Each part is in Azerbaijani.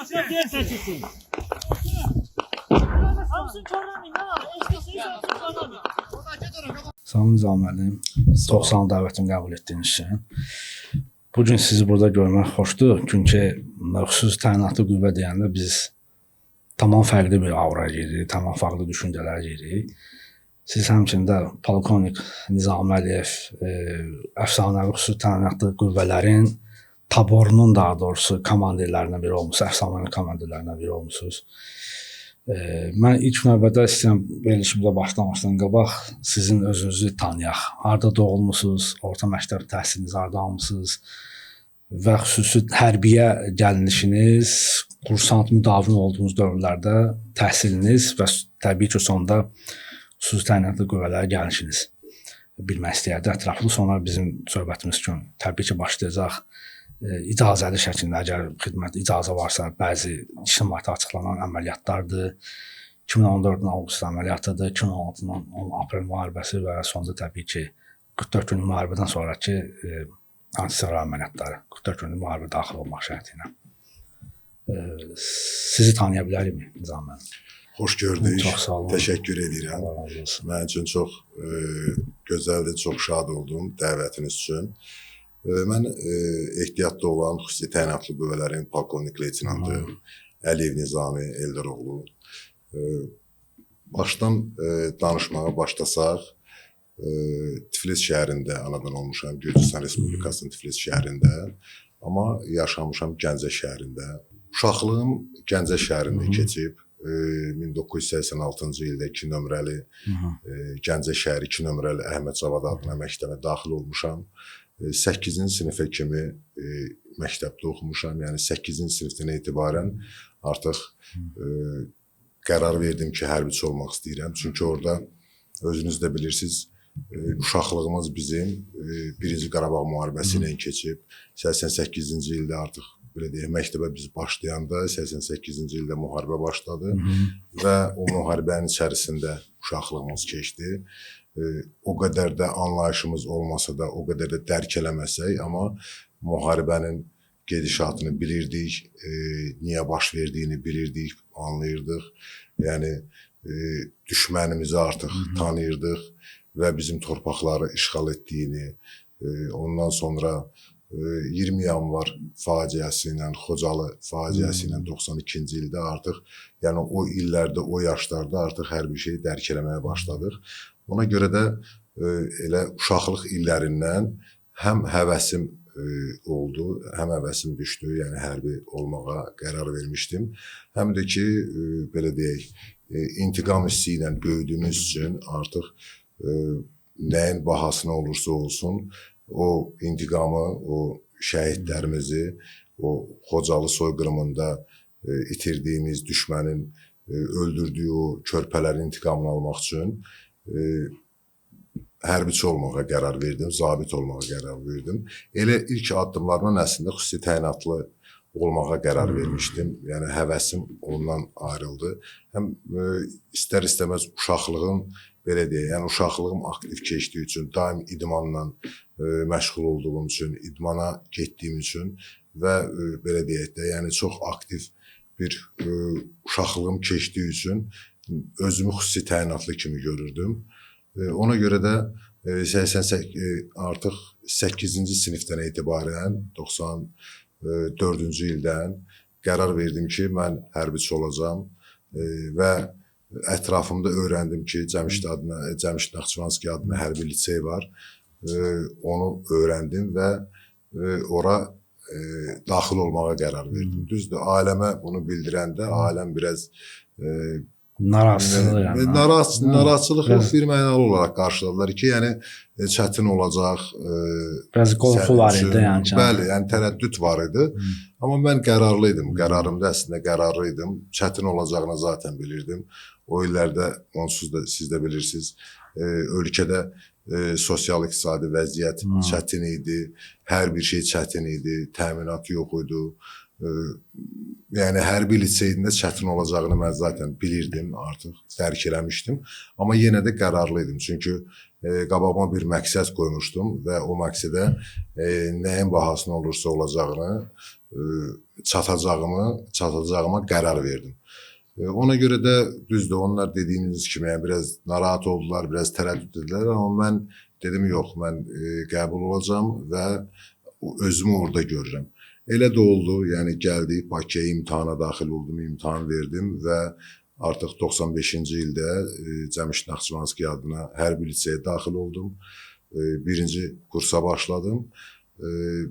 Başka diğer seçilsin. Hamsın körlemeyin ha. Eşkisi hamsın körlemeyin. Salam Nizam müəllim. Çox sağ olun dəvətimi qəbul etdiyiniz üçün. Bugün sizi burada görmək xoşdur. Çünki xüsusi təyinatlı qüvvə deyəndə biz tamam fərqli bir aura giririk, tamam farklı düşüncələr giririk. Siz həmçində polkovnik Nizam Əliyev əfsanəvi xüsusi təyinatlı qüvvələrin taborunun daha doğrusu komandirlərindən biri olmusunuz, əfsanəvi komandirlərindən biri olmusunuz. Mən ilk növbədə istəyirəm verilişimizə başlamışdan qabaq sizin özünüzü tanıyaq. Harda doğulmusunuz, orta məktəb təhsilinizi harda almısınız və xüsusi hərbiyə gəlinişiniz, kursant müdavin olduğunuz dövrlərdə təhsiliniz və təbii ki, sonda xüsusi təyinatlı qüvvələrə gəlişiniz bilmək istəyərdi ətraflı. Sonra bizim söhbətimiz üçün təbii ki, başlayacaq. İcazəli şəkildə, əgər xidmət icazə varsa, bəzi ictimaiyyətə açıqlanan əməliyyatlardır. 2014-ün avqust əməliyyatıdır, 2016-nın 10 aprel müharibəsi və sonda təbii ki, 44 günlük müharibədən sonraki antiterror əməliyyatları, 44 günlük müharibə daxil olmaq şərti ilə. Sizi tanıya bilərikmi Nizam müəllim? Xoş gördük. Çox sağ olun. Təşəkkür edirəm. Allah razı olsun. Mənim üçün çox gözəldir, çox şad oldum dəvətiniz üçün. Mən ehtiyatda olan xüsusi təyinatlı qüvvələrin polkovnik leytenantı Əliyev Nizami Eldaroğlu. Başdan danışmağa başlasaq, Tiflis şəhərində anadan olmuşam, Gürcüstan Respublikasının Tiflis şəhərində, amma yaşamışam Gəncə şəhərində. Uşaqlığım Gəncə şəhərində keçib. 1986-cı ildə 2 nömrəli Gəncə şəhəri 2 nömrəli Əhməd Cavad adına məktəbə daxil olmuşam. 8-ci sinifə kimi məktəbdə oxumuşam. Yəni 8-ci sinifdən etibarən artıq qərar verdim ki, hərbiçi olmaq istəyirəm. Çünki orada özünüz də bilirsiniz, uşaqlığımız bizim 1-ci Qarabağ müharibəsi ilə keçib. 88-ci ildə artıq belə deyək, məktəbə biz başlayanda 88-ci ildə müharibə başladı və o müharibənin içərisində uşaqlığımız keçdi. O qədər də anlayışımız olmasa da, o qədər də dərk eləməsək, amma müharibənin gedişatını bilirdik, niyə baş verdiyini bilirdik, anlayırdıq. Yəni, düşmənimizi artıq tanıyırdıq və bizim torpaqları işğal etdiyini, ondan sonra 20 yanvar faciəsi ilə, Xocalı faciəsi ilə 92-ci ildə artıq, yəni o illərdə, o yaşlarda artıq hər bir şeyi dərk eləməyə başladıq. Ona görə də elə uşaqlıq illərindən həm həvəsim oldu, həm həvəsim düşdü, yəni hərbi olmağa qərar vermişdim. Həm də ki, belə deyək, intiqam hissi ilə böyüdüyümüz üçün artıq nəyin bahasına olursa olsun, o intiqamı, o şəhidlərimizi, o Xocalı soyqırımında itirdiyimiz düşmənin öldürdüyü o körpələrin intiqamını almaq üçün hərbiçi olmağa qərar verdim, zabit olmağa qərar verdim. Elə ilk addımlarından əslində xüsusi təyinatlı olmağa qərar vermişdim. Yəni həvəsim ondan ayrıldı. Həm istər-istəməz uşaqlığım, belə deyək, yəni uşaqlığım aktiv keçdiyi üçün, daim idmanla məşğul olduğum üçün, idmana getdiyim üçün və belə deyək də, yəni çox aktiv bir uşaqlığım keçdiyi üçün özümü xüsusi təyinatlı kimi görürdüm. Ona görə də artıq 8-ci sinifdən etibarən 94-cü ildən qərar verdim ki, mən hərbiçi olacağam və ətrafımda öyrəndim ki, Cəmşid Naxçıvanski adına hərbi lisey var. Onu öyrəndim və ora daxil olmağa qərar verdim. Düzdür, ailəmə bunu bildirəndə ailəm biraz Narazçılıq yox, bir mənalı olaraq qarşıladılar ki, yəni çətin olacaq. Biraz qorxu var idi yəni. Bəli, yəni tərəddüd var idi. Amma mən qərarlıydım. Qərarımda əslində qərarlıydım. Çətin olacağını zaten bilirdim. O illərdə onsuz da siz də bilirsiniz, ölkədə sosial-iqtisadi vəziyyət çətin idi. Hər bir şey çətin idi. Təminatı yox idi. Yəni hərbi liseyində çətin olacağını mən zaten bilirdim, artıq dərk eləmişdim. Amma yenə də qərarlıydım. Çünki qabağıma bir məqsəd qoymuşdum və o məqsədə nəyin bahasına olursa olacağını, çatacağıma qərar verdim. Ona görə də düzdür, onlar dediyiniz kimi yəni biraz narahat oldular, biraz tərəddüd edilər, amma mən dedim yox, mən qəbul olacağam və özümü orada görürəm. Elə də oldu, yəni gəldik Bakıya, imtahana daxil oldum, imtahan verdim və artıq 95-ci ildə Cəmişd Naxçıvanski adına hərbi liseyə daxil oldum. Birinci kursa başladım.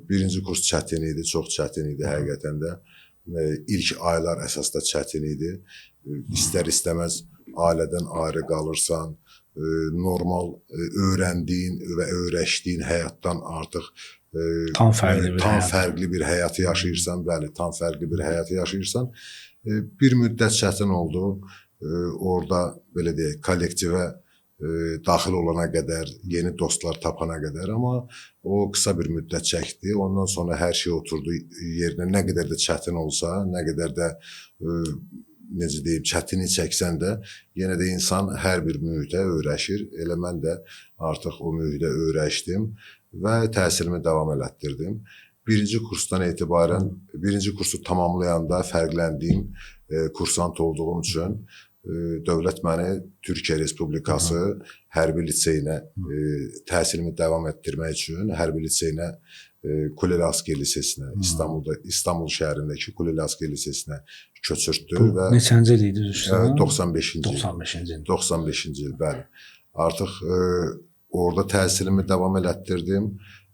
Birinci kurs çətin idi, çox çətin idi həqiqətən də. İlk aylar əsasda çətin idi. İstər-istəməz ailədən ayrı qalırsan, normal öyrəndiyin və öyrəşdiyin həyatdan artıq tam fərqli bir həyatı yaşayırsan, bəli, tam fərqli bir həyatı yaşayırsan. Bir müddət çətin oldu. Orada belə deyək, kollektivə daxil olana qədər, yeni dostlar tapana qədər, amma o qısa bir müddət çəkdi. Ondan sonra hər şey oturdu yerinə. Nə qədər də çətin olsa, nə qədər də necə deyim, çətinlik çəksən də, yenə də insan hər bir mühitə öyrəşir. Elə mən də artıq o mühitə öyrəşdim və təhsilimi davam elətdirdim. Birinci kursdan etibarən, birinci kursu tamamlayanda fərqləndiyim kursant olduğum üçün dövlət məni Türkiyə Respublikası hərbi liseyinə təhsilimi davam etdirmək üçün hərbi liseyinə Kuleli Asker Lisesinə, İstanbul şəhərindəki Kuleli Asker Lisesinə köçürtdü və neçənci il idi? 95-ci il, bəli. Artıq orada təhsilimi davam elətdirdim.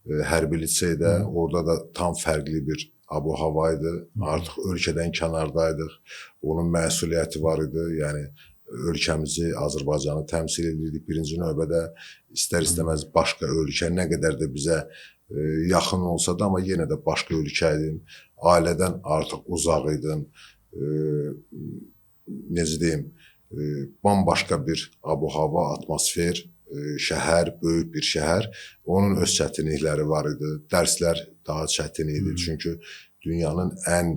Hərbi liseydə, orada da tam fərqli bir abo-hava idi. Artıq ölkədən kənardaydıq. Onun məsuliyyəti var idi. Yəni ölkəmizi, Azərbaycanı təmsil edirdik. Birinci növbədə istər-istəməz başqa ölkə, nə qədər də bizə yaxın olsa da, amma yenə də başqa ölkə idin. Ailədən artıq uzaq idin. Necə deyim, bambaşqa bir abo-hava, atmosfer, şəhər, böyük bir şəhər. Onun öz çətinlikləri var idi. Dərslər daha çətin idi. Çünki dünyanın ən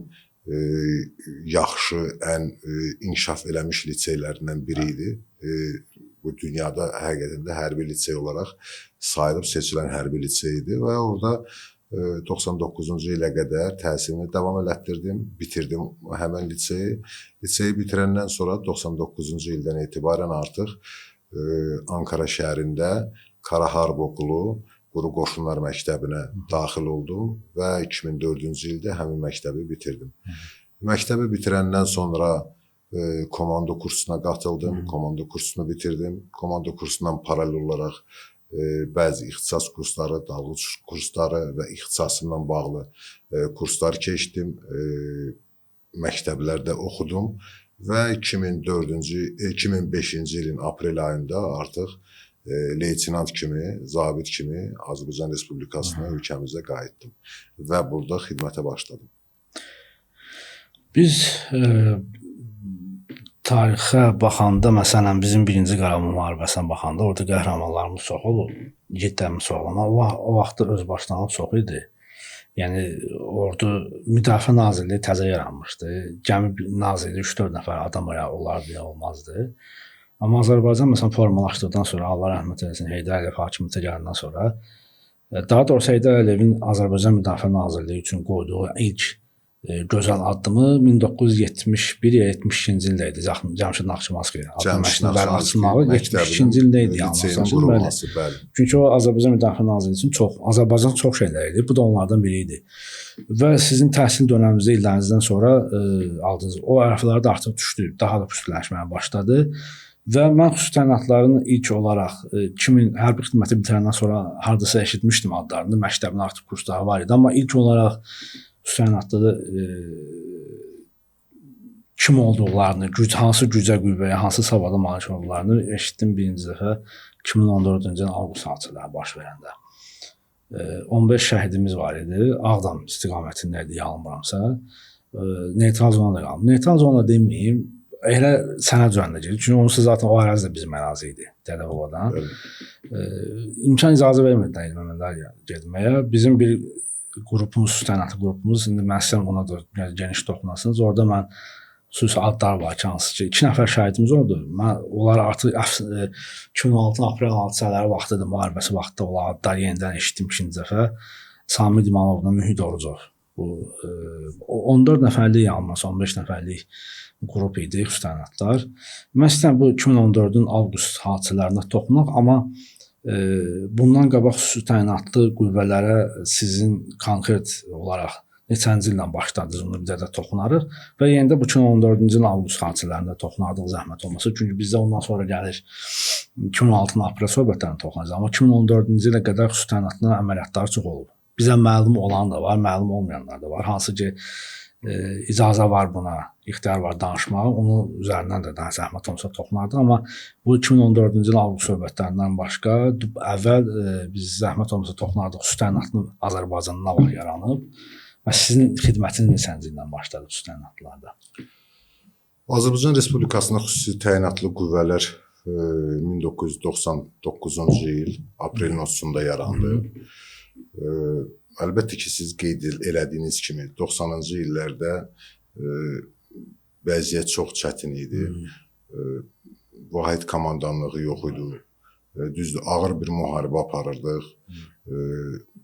yaxşı, ən inkişaf eləmiş liseylərindən biri idi. Bu dünyada həqiqətən də hərbi lisey olaraq sayılıb seçilən hərbi lisey idi və orada 99-cu ilə qədər təhsilimi davam elətdirdim, bitirdim həmən liseyi. Liseyi bitirəndən sonra 99-cu ildən etibarən artıq Ankara şəhərində Karaharb okulu, Quru Qoşunlar məktəbinə daxil oldum və 2004-cü ildə həmin məktəbi bitirdim. Məktəbi bitirəndən sonra komando kursuna qatıldım, komando kursunu bitirdim. Komando kursundan paralel olaraq bəzi ixtisas kursları, dalğıc kursları və ixtisasımla bağlı kurslar keçdim. Məktəblərdə oxudum və 2005-ci ilin aprel ayında artıq leytenant kimi, zabit kimi Azərbaycan Respublikasına, ölkəmizə qayıtdım və burada xidmətə başladım. Biz tarixə baxanda, məsələn, bizim birinci Qarabağ müharibəsinə baxanda orada qəhrəmanlarımız çox olub, igidlərimiz çox olub, amma o vaxtda özbaşınalıq çox idi. Yəni, orada Müdafiə Nazirliyi təzə yaranmışdı. Gəmi nazirliyi 3-4 nəfər adam olardı, ya olmazdı. Amma Azərbaycan, məsələn, formalaşdıqdan sonra, Allah rəhmət eləsin, Heydər Əliyev hakimiyyətə gələndən sonra, daha doğrusu Heydər Əliyevin Azərbaycan Müdafiə Nazirliyi üçün qoyduğu ilk gözəl addımı 1971 ya 72-ci ildə idi. Cəmişd Naxçıvanski açılmağı 72-ci ildə idi. Çünki o Azərbaycan Müdafiə Nazirliyi üçün Azərbaycan çox şeylər idi. Bu da onlardan biri idi. Və sizin təhsil dönəminizdə, illərinizdən sonra aldığınız o ərəfləri də artıq düşdü, daha da püstüləşməyə başladı. Və mən xüsusi təyinatların ilk olaraq 2000 hərbi xidməti bitirəndən sonra hardasa eşitmişdim adlarını, məktəbin artıq kursları var idi. Amma ilk olaraq xüsusi təyinatda kim olduqlarını, hansı gücə, qüvvəyə, hansı savada malik olduqlarını eşitdim birinci dəfə 2014-cü ilin avqust hadisələri baş verəndə. 15 şəhidimiz var idi. Ağdam istiqamətində idi, yanılmıramsa. Neytral zonada qaldım. Neytral zonada deməyim, elə sənəd üzərində gedir. Çünki onsuz zaten o ərazi də bizim ərazi idi, Dədə-Babadan. İmkan icazə vermədilər ilməmələr getməyə. Bizim bir qrupumuz, təyinatlı qrupumuz, indi mən sizə ona da geniş toxunasınız. Orada mən xüsusi adlar var ki, hansı ki 2 nəfər şəhidimiz oldu. Mən onları artıq 2016 aprel hadisələri vaxtıdır, müharibəsi vaxtında olan adlar yenidən eşitdim ikinci dəfə. Samir İmanovla Mühid Orucov. Bu 14 nəfərlik yanılmasa 15 nəfərlik qrup idi, xüsusi təyinatlar. Mən istəyirəm bu 2014-ün avqust hadisələrinə toxunaq, amma bundan qabaq xüsusi təyinatlı qüvvələrə sizin konkret olaraq neçənci illə başladınız, bunu bir də toxunarıq və yenə də bu 2014-cü ilin avqust hadisələrində toxunardıq zəhmət olmasa. Çünki bizdə ondan sonra gəlir 2016-nın aprel söhbətlərini toxunacaq, amma 2014-cü ilə qədər xüsusi təyinatlı əməliyyatlar çox olub. Bizə məlum olan da var, məlum olmayanlar da var. Hansı ki icazə var buna, ixtiyar var danışmağa, onun üzərindən də daha zəhmət olmasa toxunardıq. Amma bu 2014-cü il avqust söhbətlərindən başqa əvvəl biz zəhmət olmasa toxunardıq xüsusi təyinatlı Azərbaycanda nə var yaranıb və sizin xidmətiniz neçənci ildən başladı xüsusi təyinatlılarda? Azərbaycan Respublikasında xüsusi təyinatlı qüvvələr 1999-cu il aprelin 30-da yarandı. Əlbəttə ki, siz qeyd elədiyiniz kimi 90-cı illərdə vəziyyət çox çətin idi. Vahid komandanlığı yox idi. Düzdür, ağır bir müharibə aparırdıq.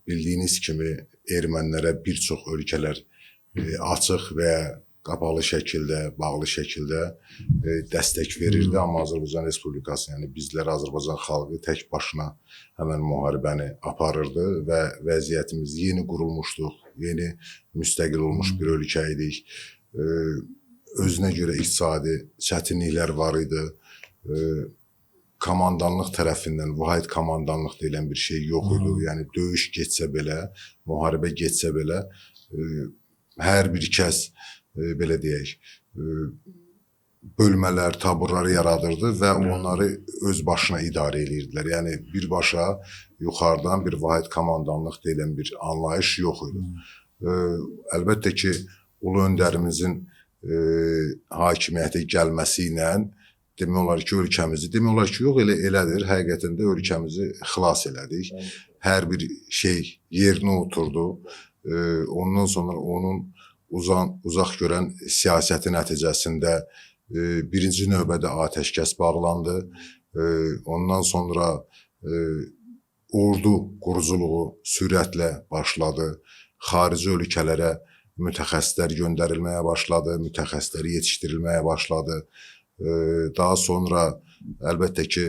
Bildiyiniz kimi ermənilərə bir çox ölkələr açıq və qapalı şəkildə, bağlı şəkildə dəstək verirdi. Amma Azərbaycan Respublikası, yəni bizlər Azərbaycan xalqı tək başına həmən müharibəni aparırdı və vəziyyətimiz yeni qurulmuşduq, yeni müstəqil olmuş bir ölkə idik. Özünə görə iqtisadi çətinliklər var idi. Komandanlıq tərəfindən, vahid komandanlıq deyilən bir şey yox idi. Yəni döyüş getsə belə, müharibə getsə belə, hər bir kəs belə deyək, bölmələr, taburları yaradırdı və onları öz başına idarə edirdilər. Yəni birbaşa yuxarıdan bir vahid komandanlıq deyilən bir anlayış yox idi. Əlbəttə ki, ulu öndərimizin hakimiyyətə gəlməsi ilə demək olar ki, ölkəmizi, demək olar ki, yox, elədir, həqiqətən də ölkəmizi xilas elədik. Hər bir şey yerinə oturdu. Ondan sonra onun uzaq görən siyasəti nəticəsində birinci növbədə atəşkəs bağlandı. Ondan sonra ordu quruculuğu sürətlə başladı. Xarici ölkələrə mütəxəssislər göndərilməyə başladı, mütəxəssisləri yetişdirilməyə başladı. Daha sonra əlbəttə ki,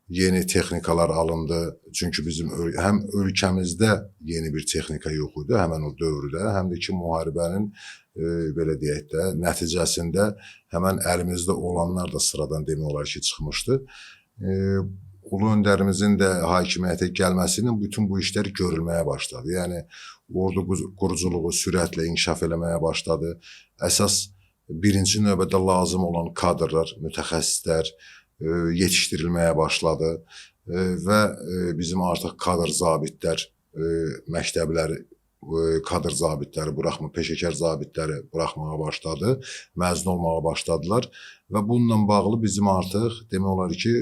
yeni texnikalar alındı. Çünki bizim həm ölkəmizdə yeni bir texnika yox idi, həmən o dövrdə, həm də ki, müharibənin belə deyək də, nəticəsində həmən əlimizdə olanlar da sıradan demək olar ki, çıxmışdı. Ulu öndərimizin də hakimiyyətə gəlməsinin bütün bu işlər görülməyə başladı. Yəni, ordu quruculuğu sürətlə inkişaf eləməyə başladı. Əsas birinci növbədə lazım olan kadrlar, mütəxəssislər yetişdirilməyə başladı və bizim artıq kadr zabitlər məktəbləri, kadr zabitləri buraxma, peşəkar zabitləri buraxmağa başladı, məzun olmağa başladılar və bununla bağlı bizim artıq demək olar ki,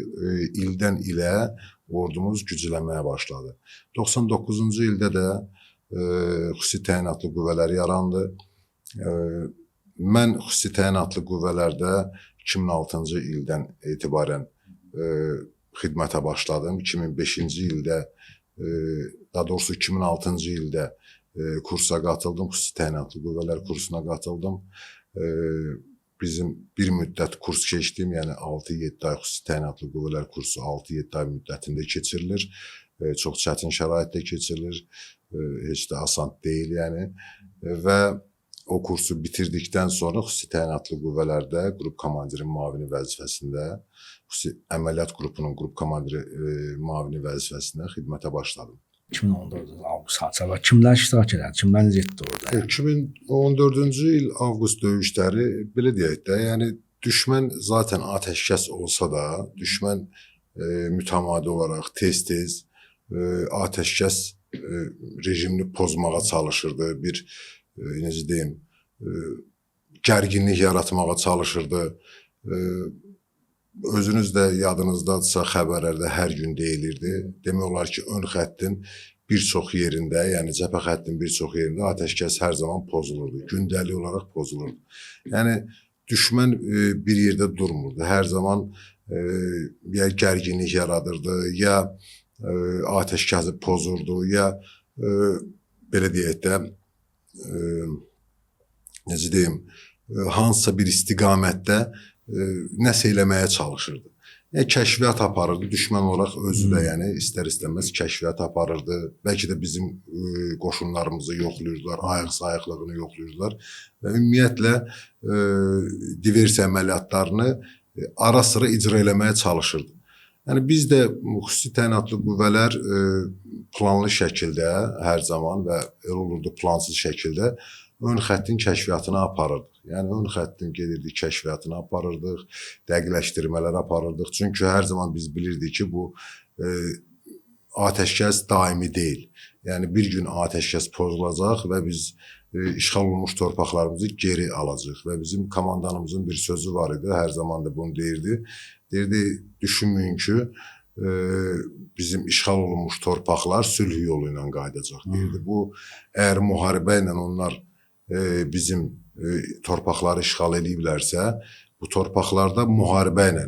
ildən ilə ordumuz güclənməyə başladı. 99-cu ildə də xüsusi təyinatlı qüvvələr yarandı. Mən xüsusi təyinatlı qüvvələrdə 2006-cı ildən etibarən xidmətə başladım. 2005-ci ildə, daha doğrusu 2006-cı ildə kursa qatıldım, xüsusi təyinatlı qüvvələr kursuna qatıldım. Bizim bir müddət kurs keçdim, yəni 6-7 ay xüsusi təyinatlı qüvvələr kursu 6-7 ay müddətində keçirilir. Çox çətin şəraitdə keçirilir, heç də asan deyil yəni və o kursu bitirdikdən sonra xüsusi təyinatlı qüvvələrdə qrup komandirin müavini vəzifəsində, xüsusi əməliyyat qrupunun qrup komandiri müavini vəzifəsində xidmətə başladım. 2014-cü avqust hadisələri kimlər iştirak edir? Kimlər necə etdi orada? 2014-cü il avqust döyüşləri belə deyək də, yəni düşmən zaten atəşkəs olsa da, düşmən mütəmadi olaraq tez-tez atəşkəs rejimini pozmağa çalışırdı. Bir necə deyim, gərginlik yaratmağa çalışırdı. Özünüz də yadınızdadırsa xəbərlərdə hər gün deyilirdi. Demək olar ki, ön xəttin bir çox yerində, yəni cəbhə xəttinin bir çox yerində atəşkəs hər zaman pozulurdu. Gündəlik olaraq pozulurdu. Yəni düşmən bir yerdə durmurdu. Hər zaman ya gərginlik yaradırdı, ya atəşkəsi pozurdu, ya belə deyək də necə deyim, hansısa bir istiqamətdə nəsə eləməyə çalışırdı. Kəşfiyyat aparırdı, düşmən olaraq özü də yəni istər-istəməz kəşfiyyat aparırdı. Bəlkə də bizim qoşunlarımızı yoxlayırdılar, ayıq-sayıqlığını yoxlayırdılar və ümumiyyətlə diversiya əməliyyatlarını ara sıra icra eləməyə çalışırdı. Yəni biz də xüsusi təyinatlı qüvvələr planlı şəkildə hər zaman və elə olurdu plansız şəkildə ön xəttin kəşfiyyatını aparırdıq. Yəni ön xəttin gedirdik, kəşfiyyatını aparırdıq, dəqiqləşdirmələr aparırdıq. Çünki hər zaman biz bilirdik ki, bu atəşkəs daimi deyil. Yəni bir gün atəşkəs pozulacaq və biz işğal olunmuş torpaqlarımızı geri alacağıq. Və bizim komandanımızın bir sözü var idi, hər zaman da bunu deyirdi. Deyirdi, düşünməyin ki, bizim işğal olunmuş torpaqlar sülh yolu ilə qayıdacaq. Deyirdi, bu əgər müharibə ilə onlar bizim torpaqları işğal ediblərsə, bu torpaqlarda müharibə ilə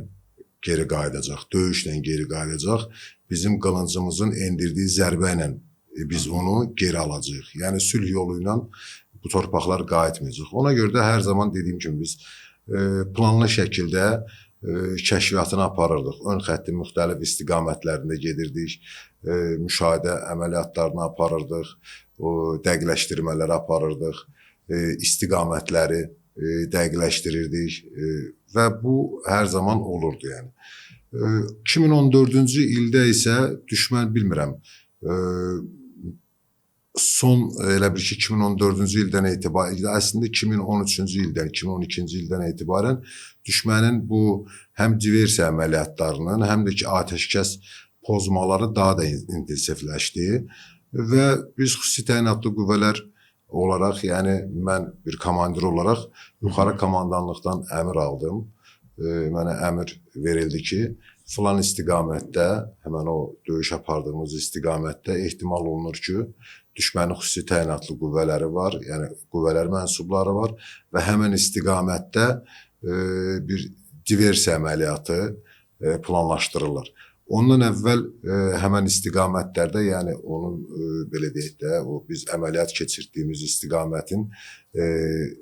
geri qayıdacaq, döyüşlə geri qayıdacaq. Bizim qılıncımızın endirdiyi zərbə ilə biz onu geri alacağıq. Yəni sülh yolu ilə bu torpaqlar qayıtmayacaq. Ona görə də hər zaman dediyim kimi biz planlı şəkildə kəşfiyyatını aparırdıq. Ön xəttin müxtəlif istiqamətlərində gedirdik, müşahidə əməliyyatlarını aparırdıq, dəqiqləşdirmələri aparırdıq, istiqamətləri dəqiqləşdirirdik və bu hər zaman olurdu yəni. 2014-cü ildə isə düşmən bilmirəm, son elə bir ki 2014-cü ildən etibarən, əslində 2013-cü ildən, 2012-ci ildən etibarən düşmənin bu həm diversiya əməliyyatlarının, həm də ki atəşkəs pozmaları daha da intensivləşdi və biz xüsusi təyinatlı qüvvələr olaraq, yəni mən bir komandir olaraq yuxarı komandanlıqdan əmr aldım. Mənə əmr verildi ki, filan istiqamətdə, həmən o döyüş apardığımız istiqamətdə ehtimal olunur ki, düşmənin xüsusi təyinatlı qüvvələri var, yəni qüvvələr mənsubları var və həmən istiqamətdə bir diversiya əməliyyatı planlaşdırırlar. Ondan əvvəl həmən istiqamətlərdə, yəni onun belə deyək də, o biz əməliyyat keçirdiyimiz istiqamətin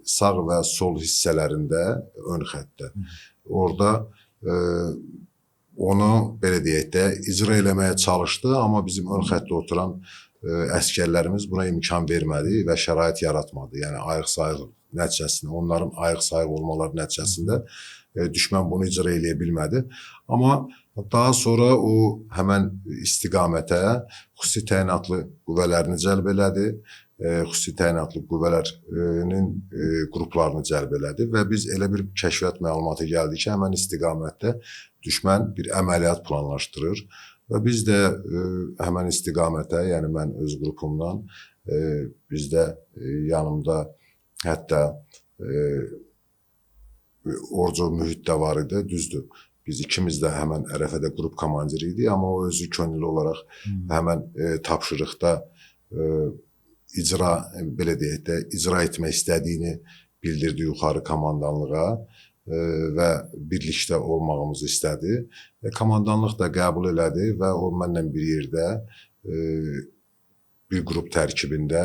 sağ və sol hissələrində, ön xəttdə, orada onu belə deyək də icra eləməyə çalışdı, amma bizim ön xəttdə oturan əskərlərimiz buna imkan vermədi və şərait yaratmadı. Yəni ayıq-sayıq nəticəsində, onların ayıq-sayıq olmaları nəticəsində düşmən bunu icra eləyə bilmədi. Amma daha sonra o həmən istiqamətə xüsusi təyinatlı qüvvələrini cəlb elədi, xüsusi təyinatlı qüvvələrin qruplarını cəlb elədi və biz elə bir kəşfiyyat məlumatı gəldi ki, həmən istiqamətdə düşmən bir əməliyyat planlaşdırır və biz də həmən istiqamətə, yəni mən öz qrupumdan, bizdə yanımda hətta Orco mühitdə var idi, düzdür. Biz ikimiz də həmən ərəfədə qrup komandiri idi, amma o özü könüllü olaraq həmən tapşırıqda icra, belə deyək də, icra etmək istədiyini bildirdi yuxarı komandanlığa və birlikdə olmağımızı istədi. Komandanlıq da qəbul elədi və o mənlə bir yerdə bir qrup tərkibində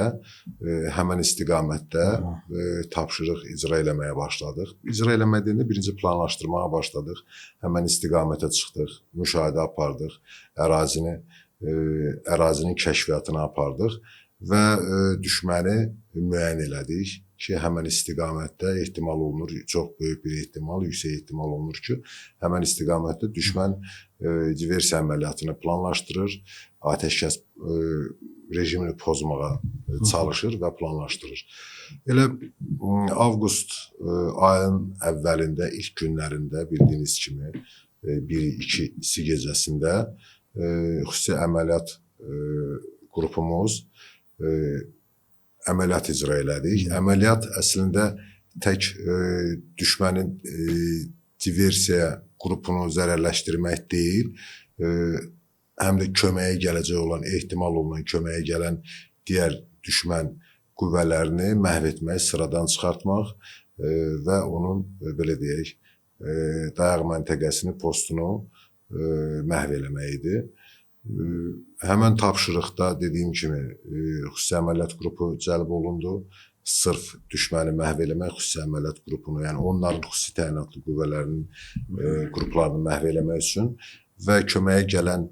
həmən istiqamətdə tapşırıq icra eləməyə başladıq. İcra eləmədiyində birinci planlaşdırmağa başladıq. Həmən istiqamətə çıxdıq, müşahidə apardıq, ərazinin kəşfiyyatını apardıq və düşməni müəyyən elədik ki, həmən istiqamətdə ehtimal olunur, çox böyük bir ehtimal, yüksək ehtimal olunur ki, həmən istiqamətdə düşmən diversiya əməliyyatını planlaşdırır, atəşkəs rejimini pozmağa çalışır və planlaşdırır. Elə avqust ayın əvvəlində, ilk günlərində bildiyiniz kimi 1-2 gecəsində xüsusi əməliyyat qrupumuz əməliyyat icra elədik. Əməliyyat əslində tək düşmənin diversiya qrupunu zərərləşdirmək deyil, həm də köməyə gələcək olan, ehtimal olunan köməyə gələn digər düşmən qüvvələrini məhv etmək, sıradan çıxartmaq və onun belə deyək, dayaq məntəqəsini, postunu məhv eləmək idi. Həmən tapşırıqda dediyim kimi xüsusi əməliyyat qrupu cəlb olundu. Sırf düşməni məhv eləmək xüsusi əməliyyat qrupunu, yəni onların xüsusi təyinatlı qüvvələrinin qruplarını məhv eləmək üçün və köməyə gələn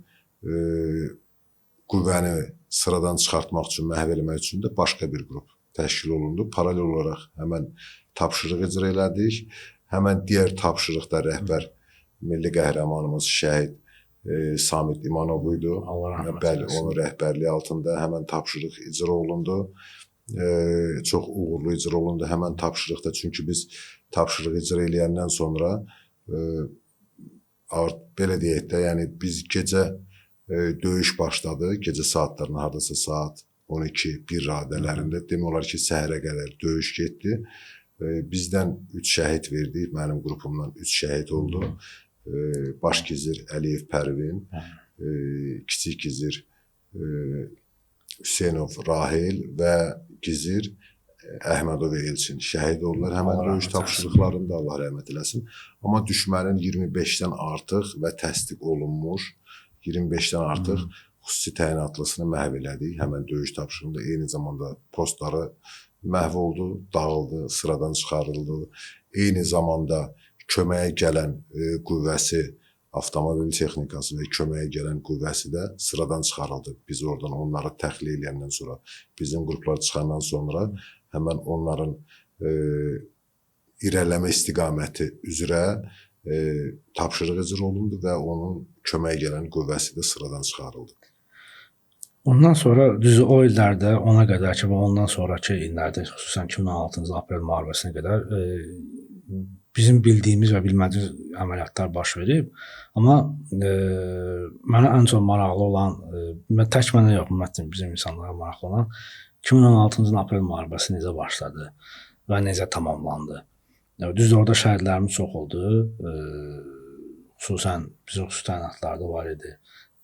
qüvvəni sıradan çıxartmaq üçün, məhv eləmək üçün də başqa bir qrup təşkil olundu. Paralel olaraq həmən tapşırıq icra elədik. Həmən digər tapşırıqda rəhbər milli qəhrəmanımız şəhid Samid İmanov idi. Bəli, onun rəhbərliyi altında həmən tapşırıq icra olundu. Çox uğurlu icra olundu həmən tapşırıqda. Çünki biz tapşırıq icra eləyəndən sonra belə deyək də, yəni biz gecə döyüş başladı. Gecə saatlarına hardasa saat 12-1 radələrində demək olar ki, səhərə qədər döyüş getdi. Bizdən 3 şəhid verdik, mənim qrupumdan 3 şəhid oldu. Baş gizir Əliyev Pərvin, kiçik gizir Hüseynov Rahil və gizir Əhmədov Elçin şəhid oldular. Həmən döyüş tapşırıqlarında Allah rəhmət eləsin. Amma düşmənin 25-dən artıq və təsdiq olunmuş 25-dən artıq xüsusi təyinatlısını məhv elədik. Həmən döyüş tapşırığında eyni zamanda postları məhv oldu, dağıldı, sıradan çıxarıldı. Eyni zamanda köməyə gələn qüvvəsi, avtomobil texnikası və köməyə gələn qüvvəsi də sıradan çıxarıldı. Biz oradan onları təxliyə edəndən sonra, bizim qruplar çıxandan sonra həmən onların irəliləmə istiqaməti üzrə tapşırıq icra olundu və onun köməyə gələn qüvvəsi də sıradan çıxarıldı. Ondan sonra düzü o illərdə ona qədər ki, və ondan sonraki illərdə, xüsusən 2016-cı aprel müharibəsinə qədər bizim bildiyimiz və bilmədiyimiz əməliyyatlar baş verib. Amma mənə ən çox maraqlı olan, tək mənə yox, ümumiyyətlə bizim insanlara maraqlı olan 2016-cı aprel müharibəsi necə başladı və necə tamamlandı. Düzdür, orada şəhidlərimiz çox oldu. Xüsusən bizim xüsusi təyinatlarda var idi.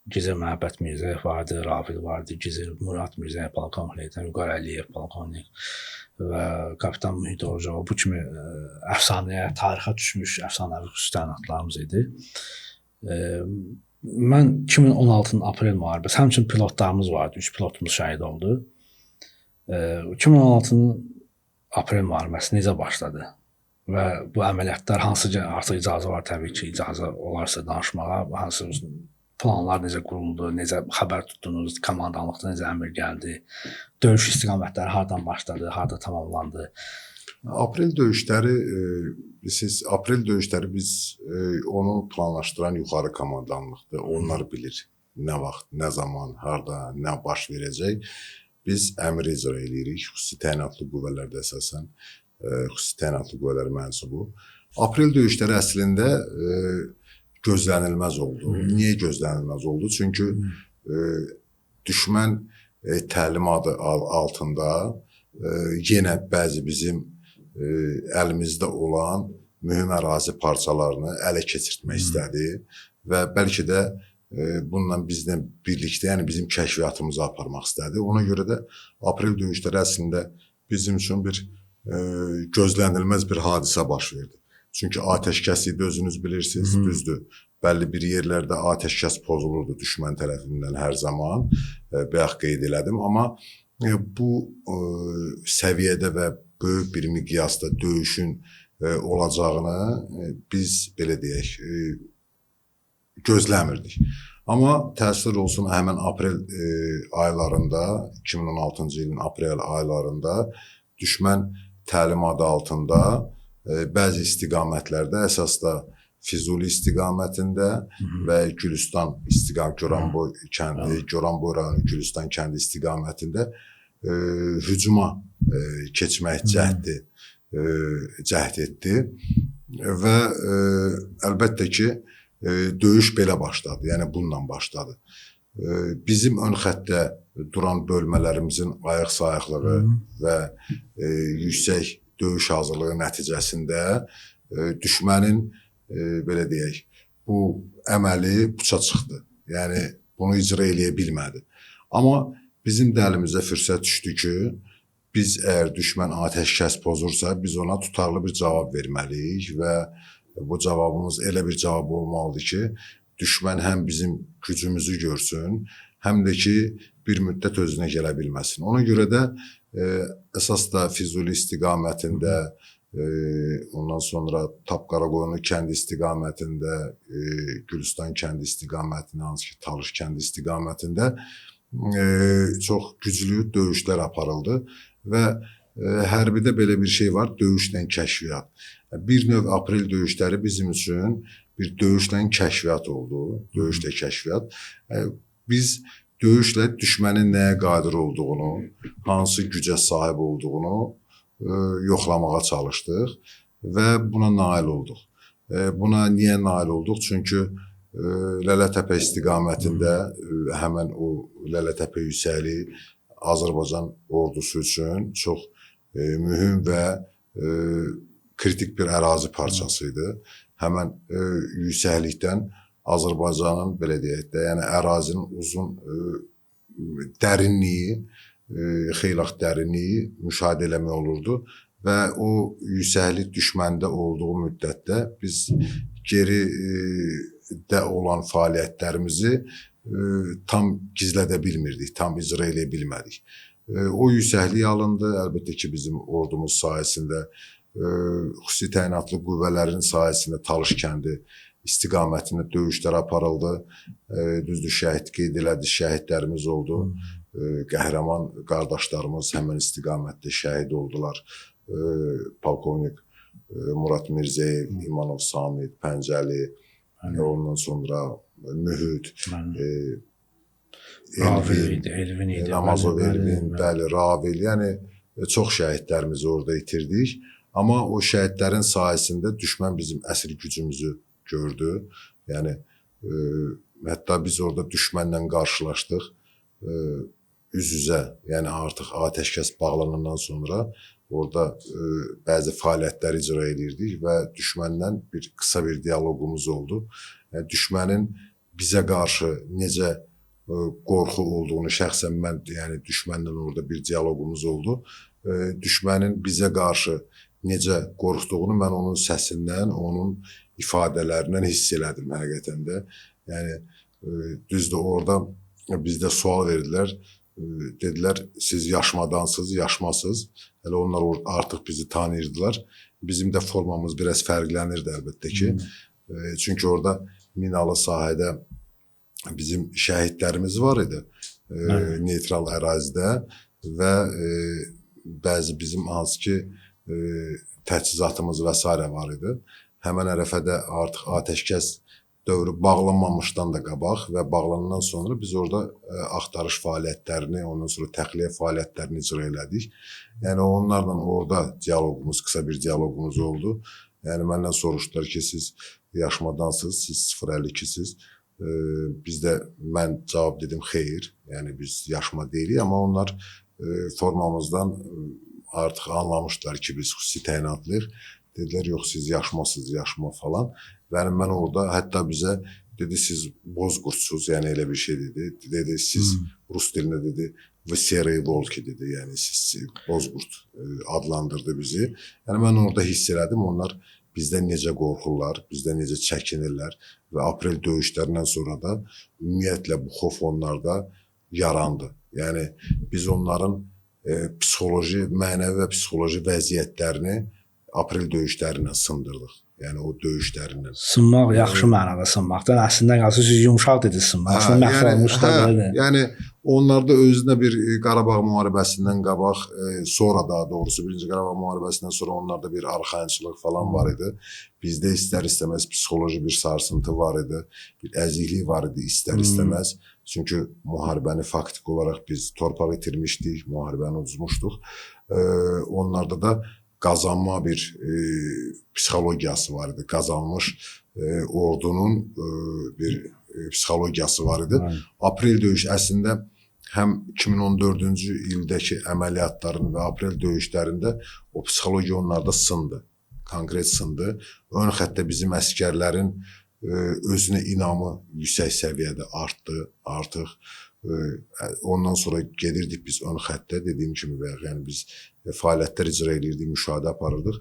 Gizir Məhəbbət Mirzəyev vardı, Rafil vardı, Gizir Murad Mirzəyev polkovnikdən, Vüqar Əliyev polkovnik və kapitan Mühit Orucov, bu kimi əfsanəyə, tarixə düşmüş əfsanəvi xüsusi təyinatlarımız idi. Mən 2016-cı aprel müharibəsi, həmçinin pilotlarımız vardı, 3 pilotumuz şəhid oldu. 2016-cı aprel müharibəsi necə başladı? Və bu əməliyyatlar hansı artıq icazə var, təbii ki, icazə olarsa danışmağa, hansı planlar necə quruldu, necə xəbər tutdunuz, komandanlıqda necə əmr gəldi, döyüş istiqamətləri hardan başladı, harda tamamlandı? Aprel döyüşləri biz onu planlaşdıran yuxarı komandanlıqdır. Onlar bilir nə vaxt, nə zaman, harda, nə baş verəcək. Biz əmr icra edirik, xüsusi təyinatlı qüvvələrdə əsasən, xüsusi təyinatlı qüvvələr mənsubu. Aprel döyüşləri əslində gözlənilməz oldu. Niyə gözlənilməz oldu? Çünki düşmən təlimatı altında yenə bəzi bizim əlimizdə olan mühüm ərazi parçalarını ələ keçirtmək istədi və bəlkə də bununla bizlə birlikdə, yəni bizim kəşfiyyatımızı aparmaq istədi. Ona görə də aprel döyüşləri əslində bizim üçün bir gözlənilməz bir hadisə baş verdi. Çünki atəşkəslikdə özünüz bilirsiniz, düzdür. Bəlli bir yerlərdə atəşkəs pozulurdu düşmən tərəfindən hər zaman, bayaq qeyd elədim. Amma bu səviyyədə və böyük bir miqyasda döyüşün olacağını biz belə deyək, gözləmirdik. Amma təəssüf olsun, həmən aprel aylarında, 2016-cı ilin aprel aylarında düşmən təlimatı altında bəzi istiqamətlərdə, əsasda Füzuli istiqamətində və Gülüstan Goranboy rayonu Gülüstan kəndi istiqamətində hücuma keçmək cəhd etdi və əlbəttə ki, döyüş belə başladı, yəni bununla başladı. Bizim ön xəttdə duran bölmələrimizin ayıq sayıqlığı və yüksək döyüş hazırlığı nəticəsində düşmənin, belə deyək, bu əməli puça çıxdı. Yəni, bunu icra eləyə bilmədi. Amma bizim də əlimizə fürsət düşdü ki, biz əgər düşmən atəşkəs pozursa, biz ona tutarlı bir cavab verməliyik və bu cavabımız elə bir cavab olmalıdır ki, düşmən həm bizim gücümüzü görsün, həm də ki, bir müddət özünə gələ bilməsin. Ona görə də əsas da Füzuli istiqamətində, ondan sonra Tapqaraqoyunlu kəndi istiqamətində, Gülüstan kəndi istiqamətində, hansı ki, Talış kəndi istiqamətində çox güclü döyüşlər aparıldı və hərbidə belə bir şey var, döyüşlə kəşfiyyat. Bir növ aprel döyüşləri bizim üçün bir döyüşlə kəşfiyyat oldu, döyüşlə kəşfiyyat. Biz döyüşlə düşmənin nəyə qadir olduğunu, hansı gücə sahib olduğunu yoxlamağa çalışdıq və buna nail olduq. Buna niyə nail olduq? Çünki Lələtəpə istiqamətində həmən o Lələtəpə yüksəli Azərbaycan ordusu üçün çox mühüm və kritik bir ərazi parçası idi. Həmən yüksəklikdən Azərbaycanın, belə deyək də, yəni ərazinin uzun dərinliyi, xeyli dərinliyi müşahidə eləmək olurdu və o yüksəklik düşməndə olduğu müddətdə biz geridə olan fəaliyyətlərimizi tam gizlədə bilmirdik, tam icra edə bilmədik. O yüksəklik alındı, əlbəttə ki, bizim ordumuz sayəsində, xüsusi təyinatlı qüvvələrin sayəsində Talış kəndi istiqamətində döyüşlər aparıldı. Düzdür, şəhid qeyd elədi, şəhidlərimiz oldu. Qəhrəman qardaşlarımız həmən istiqamətdə şəhid oldular. Polkovnik Murad Mirzəyev, İmanov Samid, Pəncəli, ondan sonra Mühüd, Elvin idi, Namazov Elvin, bəli, Ravil, yəni çox şəhidlərimizi orada itirdik. Amma o şəhidlərin sayəsində düşmən bizim əsl gücümüzü gördü. Yəni, hətta biz orada düşmənlə qarşılaşdıq, üz-üzə, yəni artıq atəşkəs bağlanandan sonra orada bəzi fəaliyyətləri icra edirdik və düşmənlə qısa bir diyaloqumuz oldu. Yəni, düşmənin bizə qarşı necə qorxu olduğunu, şəxsən mən, yəni düşmənlə orada bir diyaloqumuz oldu. Düşmənin bizə qarşı necə qorxduğunu mən onun səsindən, onun ifadələrindən hiss elədim həqiqətən də. Yəni, düzdür, orada bizdə sual verdilər. Dedilər, siz yaşmadansınız, yaşmasınız. Hələ onlar artıq bizi tanıyırdılar. Bizim də formamız biraz fərqlənirdi əlbəttə ki. Çünki orada minalı sahədə bizim şəhidlərimiz var idi, neytral ərazidə və bəzi bizim hansı ki təchizatımız və s. var idi. Həmən ərəfədə artıq atəşkəs dövrü bağlanmamışdan da qabaq və bağlanandan sonra biz orada axtarış fəaliyyətlərini, ondan sonra təxliyə fəaliyyətlərini icra elədik. Yəni onlarla orada diyaloqumuz, qısa bir diyaloqumuz oldu. Yəni məndən soruşdular ki, siz yaşmadansınız, siz 052-siz. Biz də mən cavab dedim, xeyr, yəni biz yaşma deyilik, amma onlar formamızdan artıq anlamışdılar ki, biz xüsusi təyinatlıyıq. Dedilər, yox, siz yaşmasınız, yaşma falan. Və mən orada, hətta bizə dedi, siz bozqurtsuz, yəni elə bir şey dedi. Dedi, siz rus dilində dedi, Vsereye Volki dedi, yəni siz bozqurt adlandırdı bizi. Yəni mən orada hiss elədim, onlar bizdən necə qorxurlar, bizdən necə çəkinirlər və aprel döyüşlərindən sonra da ümumiyyətlə bu xof onlarda yarandı. Yəni biz onların psixoloji, mənəvi və psixoloji vəziyyətlərini aprel döyüşlərinə sındırdıq. Yəni o döyüşlərindən. Sınmaq yaxşı mənada sınmaqdır. Əslində qalsa siz yumşaq dediniz sınmaq. Əslində məhv olmuş da belə. Yəni onlarda özünə bir Qarabağ müharibəsindən qabaq, sonra daha doğrusu 1-ci Qarabağ müharibəsindən sonra onlarda bir arxayınçılıq falan var idi. Bizdə istər-istəməz psixoloji bir sarsıntı var idi, bir əziklik var idi istər-istəməz. Çünki müharibəni faktik olaraq biz torpaq itirmişdik, müharibəni uduzmuşduq. Onlarda da qazanma bir psixologiyası var idi. Qazanmış ordunun bir psixologiyası var idi. Aprel döyüş əslində həm 2014-cü ildəki əməliyyatların və aprel döyüşlərində o psixologiya onlarda sındı. Konkret sındı. Ön xəttə bizim əskərlərin özünə inamı yüksək səviyyədə artdı artıq. Ondan sonra gedirdik biz ön xəttə, dediyim kimi və yəni biz fəaliyyətlər icra edirdik, müşahidə aparırdıq.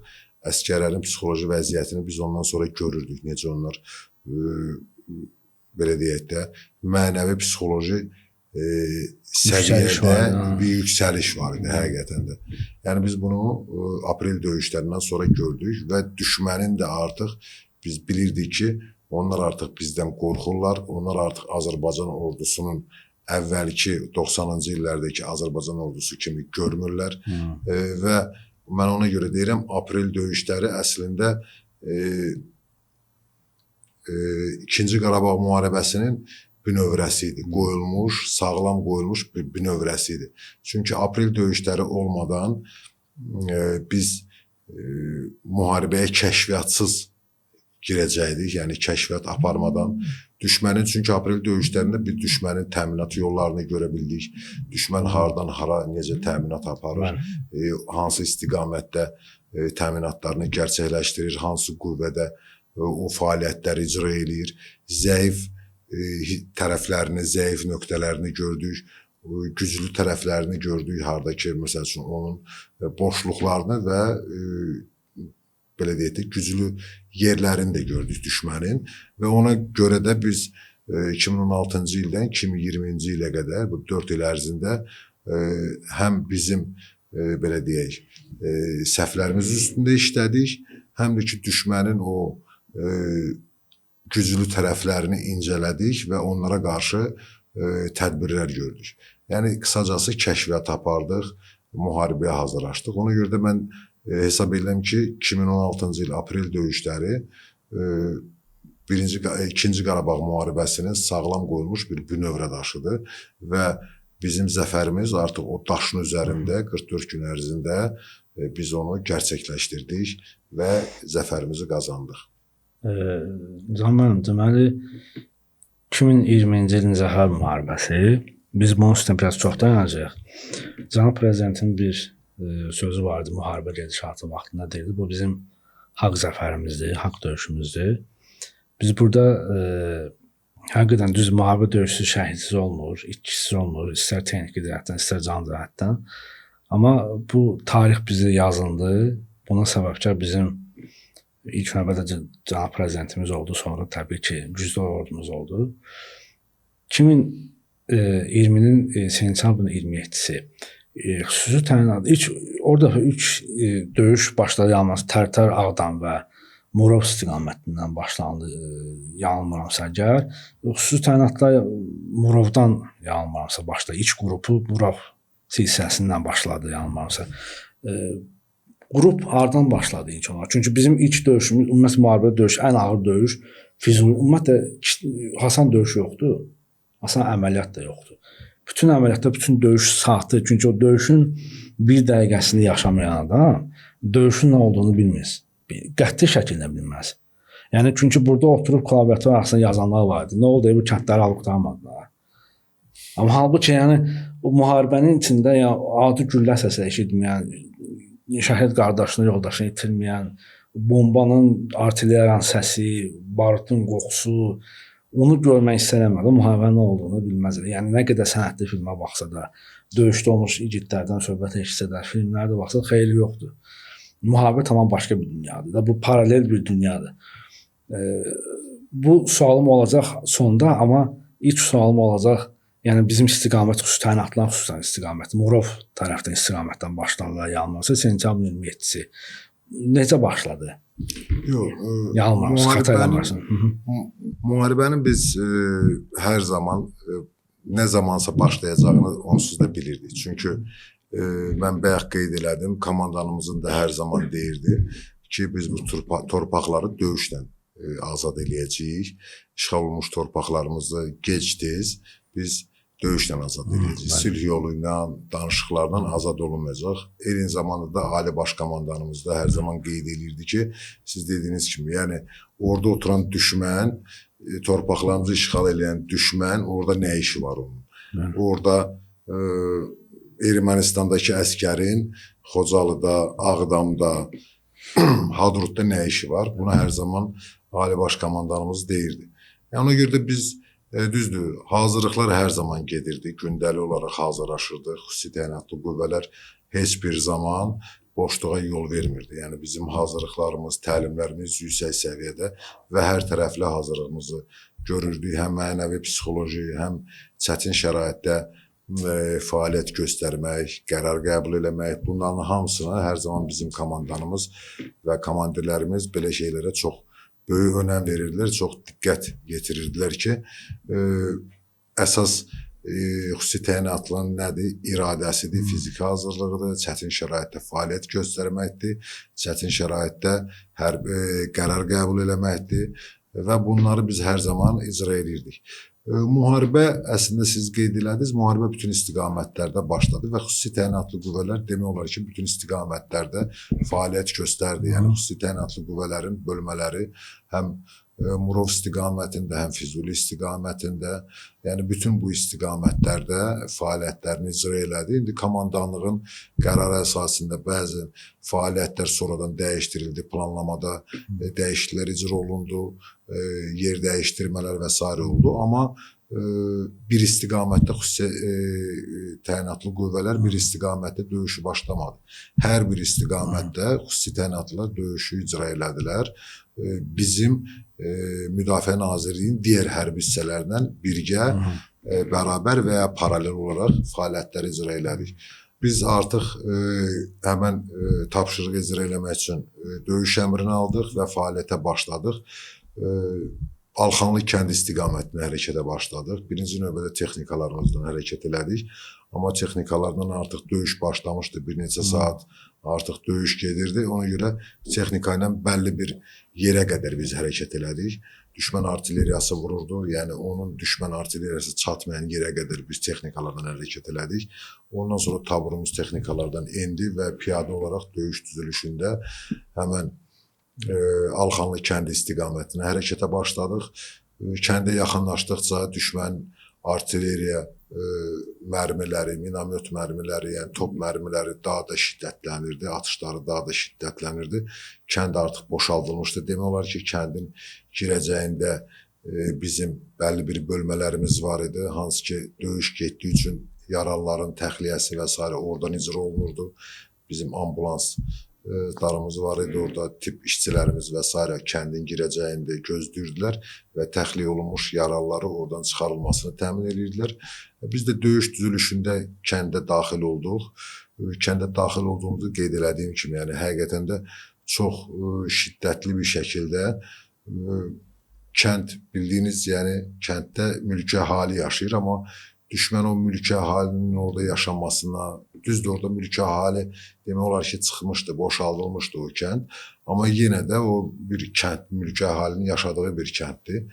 Əsgərlərin psixoloji vəziyyətini biz ondan sonra görürdük. Necə onlar belə deyək də mənəvi psixoloji səviyyədə bir yüksəliş var idi həqiqətən də. Yəni biz bunu aprel döyüşlərindən sonra gördük və düşmənin də artıq biz bilirdik ki, onlar artıq bizdən qorxurlar, onlar artıq Azərbaycan ordusunun əvvəlki 90-cı illərdəki Azərbaycan ordusu kimi görmürlər və mən ona görə deyirəm, aprel döyüşləri əslində İkinci Qarabağ müharibəsinin bünövrəsi idi. Qoyulmuş, sağlam qoyulmuş bir bünövrəsi idi. Çünki aprel döyüşləri olmadan biz müharibəyə kəşfiyyatçız girəcəkdik, yəni kəşfiyyat aparmadan. Düşmənin, çünki aprel döyüşlərində bir düşmənin təminat yollarını görə bildik. Düşmən hardan hara necə təminat aparır, hansı istiqamətdə təminatlarını gerçəkləşdirir, hansı qüvvədə o fəaliyyətləri icra edir. Zəif tərəflərini, zəif nöqtələrini gördük, güclü tərəflərini gördük, harda ki, məsəl üçün onun boşluqlarını və belə deyək də, güclü yerlərini də gördük düşmənin və ona görə də biz 2016-cı ildən 2020-ci ilə qədər, bu 4 il ərzində həm bizim, belə deyək, səhvlərimiz üstündə işlədik, həm də ki, düşmənin o güclü tərəflərini incələdik və onlara qarşı tədbirlər gördük. Yəni, qısacası kəşfiyyat apardıq, müharibəyə hazırlaşdıq. Ona görə də mən hesab edirəm ki, 2016-cı il aprel döyüşləri İkinci Qarabağ müharibəsinin sağlam qoyulmuş bir bünövrə daşıdır və bizim zəfərimiz artıq o daşın üzərində 44 gün ərzində biz onu gerçəkləşdirdik və zəfərimizi qazandıq. Can müəllim, deməli 2020-ci ilin zəfər müharibəsi, biz bunun üstündə biraz çox dayanacaq. Cənab Prezidentin bir sözü vardı müharibə gedişatı vaxtında deyildi. Bu bizim haqq zəfərimizdir, haqq döyüşümüzdür. Biz burada həqiqətən düz müharibə döyüşsüz, şəhidsiz olmur, itkisiz olmur, istər texniki cəhətdən, istər can cəhətdən. Amma bu tarix bizi yazıldı. Buna səbəbkar bizim ilk növbədə cənab prezidentimiz oldu, sonra təbii ki, güclü ordumuz oldu. 2020-nin sentyabrın 27-si xüsusi təyinat, orada 3 döyüş başladı yalnız Tərtər, Ağdam və Murov istiqamətindən başlandı, yanılmıramsa əgər. Xüsusi təyinatlar Murovdan yanılmıramsa başladı. İlk qrupu Murov silsiləsindən başladı, yanılmıramsa. Qrup hardan başladı ilk olaraq? Çünki bizim ilk döyüşümüz, ümumiyyətlə müharibə döyüş, ən ağır döyüş, Füzuli, ümumiyyətlə Hasan döyüşü yoxdur, Hasan əməliyyat da yoxdur. Bütün əməliyyatda, bütün döyüş saatı, çünki o döyüşün bir dəqiqəsini yaşamayan adam döyüşün nə olduğunu bilmez. Qəti şəkildə bilməz. Yəni, çünki burada oturub klaviatur arasında yazanlar var idi. Nə oldu, bu kəndləri alıb qurtarmadılar. Amma halbuki, yəni, o müharibənin içində adi güllə səsi eşitməyən, şəhid qardaşını, yoldaşını itirməyən, bombanın, artilleriyanın səsi, barutun qoxusu, onu görmək istənəmədi, müharibənin nə olduğunu bilməzlər. Yəni, nə qədər sənətli filmə baxsa da, döyüşdə olmuş igidlərdən söhbət eşitsə də, filmlərdə baxsa da xeyli yoxdur. Müharibə tamam başqa bir dünyadır. Bu paralel bir dünyadır. Bu sualım olacaq sonda, amma ilk sualım olacaq, yəni bizim istiqamət, xüsusi təyinatların xüsusən istiqaməti, Murov tərəfdən istiqamətdən başlanırlar, yanılmırsa, sentyabrın 27-si. Necə başladı? Yox, xəta eləmərsin. Müharibənin biz hər zaman nə zamansa başlayacağını onsuz da bilirdik. Çünki mən bayaq qeyd elədim, komandanımızın da hər zaman deyirdi ki, biz bu torpaqları döyüşlə azad eləyəcəyik. İşğal olmuş torpaqlarımızı gec-tez biz döyüşlə azad edəcəyik. Sülh yolu ilə, danışıqlarla azad olunmayacaq. Eyni zamanda da Ali Baş Komandanımız da hər zaman qeyd edirdi ki, siz dediyiniz kimi, yəni orada oturan düşmən, torpaqlarımızı işğal edən düşmən, orada nə işi var onun? Orada Ermənistandakı əskərin Xocalıda, Ağdamda, Hadrutda nə işi var? Buna hər zaman Ali Baş Komandanımız deyirdi. Yəni, ona görə də biz Düzdür, hazırlıqlar hər zaman gedirdi, gündəlik olaraq hazırlaşırdıq. Xüsusi təyinatlı qüvvələr heç bir zaman boşluğa yol vermirdi. Yəni bizim hazırlıqlarımız, təlimlərimiz yüksək səviyyədə və hər tərəfli hazırlığımızı görürdük. Həm mənəvi, psixoloji, həm çətin şəraitdə fəaliyyət göstərmək, qərar qəbul eləmək, bunların hamısına hər zaman bizim komandanımız və komandirlərimiz belə şeylərə çox böyük önəm verirdilər, çox diqqət yetirirdilər ki, əsas xüsusi təyinatlının nədir? İradəsidir, fiziki hazırlığıdır, çətin şəraitdə fəaliyyət göstərməkdir, çətin şəraitdə qərar qəbul eləməkdir və bunları biz hər zaman icra edirdik. Müharibə, əslində siz qeyd elədiniz, müharibə bütün istiqamətlərdə başladı və xüsusi təyinatlı qüvvələr demək olar ki, bütün istiqamətlərdə fəaliyyət göstərdi. Yəni, xüsusi təyinatlı qüvvələrin bölmələri həm Murov istiqamətində, həm Füzuli istiqamətində, yəni bütün bu istiqamətlərdə fəaliyyətlərini icra elədi. İndi komandanlığın qərarı əsasında bəzi fəaliyyətlər sonradan dəyişdirildi, planlamada dəyişikliklər icra olundu, yer dəyişdirmələr və s. oldu. Amma bir istiqamətdə xüsusi təyinatlı qüvvələr bir istiqamətdə döyüşü başlamadı. Hər bir istiqamətdə xüsusi təyinatlılar döyüşü icra elədilər. Bizim Müdafiə Nazirliyinin digər hərbi hissələrlə birgə, bərabər və ya paralel olaraq fəaliyyətləri icra elədik. Biz artıq həmən tapşırıq icra eləmək üçün döyüş əmrini aldıq və fəaliyyətə başladıq. Alxanlı kənd istiqamətində hərəkətə başladıq. Birinci növbədə texnikalarımızdan hərəkət elədik. Amma texnikalardan artıq döyüş başlamışdı. Bir neçə saat artıq döyüş gedirdi. Ona görə texnika ilə bəlli bir yerə qədər biz hərəkət elədik. Düşmən artilleriyası vururdu. Yəni onun düşmən artilleriyası çatmayan yerə qədər biz texnikalardan hərəkət elədik. Ondan sonra taburumuz texnikalardan endi və piyada olaraq döyüş düzülüşündə həmən Alxanlı kəndi istiqamətinə hərəkətə başladıq. Kəndə yaxınlaşdıqca düşmən artilleriya mərmiləri, minamyot mərmiləri, yəni top mərmiləri daha da şiddətlənirdi, atışları daha da şiddətlənirdi. Kənd artıq boşaldılmışdı. Demək olar ki, kəndin girəcəyində bizim bəlli bir bölmələrimiz var idi, hansı ki, döyüş getdiyi üçün yaralıların təxliyəsi və s. oradan icra olunurdu. Bizim ambulanslarımız var idi, orada tibb işçilərimiz və s. kəndin girəcəyində gözləyirdilər və təxliyə olunmuş yaralıları oradan çıxarılmasını təmin edirdilər. Biz də döyüş düzülüşündə kəndə daxil olduq. Kəndə daxil olduğumuzu qeyd elədiyim kimi, yəni həqiqətən də çox şiddətli bir şəkildə kənd bildiyiniz, yəni kənddə mülki əhali yaşayır, amma düşmən o mülki əhalinin orada yaşamasına, düzdür orada mülki əhali demək olar ki, çıxmışdı, boşaldılmışdı o kənd. Amma yenə də o bir kənd, mülki əhalinin yaşadığı bir kənddir.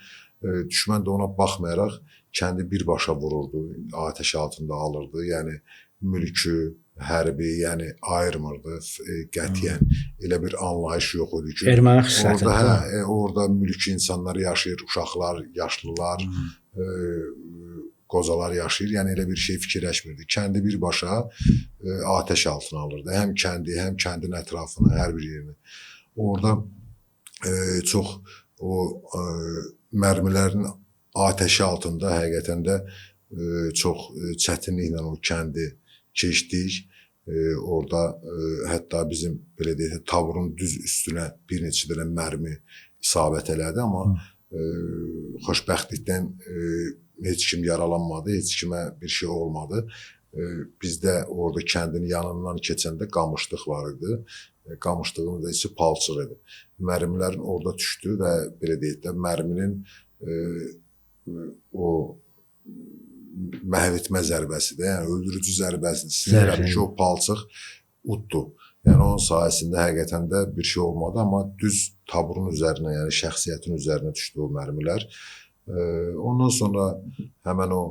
Düşmən də ona baxmayaraq kəndi birbaşa vururdu, atəş altında alırdı. Yəni mülkü, hərbi, yəni ayırmırdı qətiyyən. Elə bir anlayış yox idi ki, erməni xüsusiyyətində. Orada mülki insanlar yaşayır, uşaqlar, yaşlılar, qocalar yaşayır. Yəni elə bir şey fikirləşmirdi. Kəndi birbaşa atəş altına alırdı. Həm kəndi, həm kəndin ətrafını, hər bir yerini. Orada çox o mərmilərin atəşi altında həqiqətən də çox çətinliklə o kəndi keçdik. Orada hətta bizim belə deyək, taburun düz üstünə bir neçə dənə mərmi isabət elədi, amma xoşbəxtlikdən heç kim yaralanmadı, heç kimə bir şey olmadı. Bizdə orada kəndin yanından keçəndə qamışlıq var idi. Qamışlığın da içi palçıq idi. Mərmilərin orada düşdü və belə deyək də mərminin o məhv etmə zərbəsidir, yəni öldürücü zərbəsidir. Sizlərəm ki, o palçıq uddu. Yəni onun sayəsində həqiqətən də bir şey olmadı, amma düz taburun üzərinə, yəni şəxsiyyətin üzərinə düşdü o mərmilər. Ondan sonra həmən o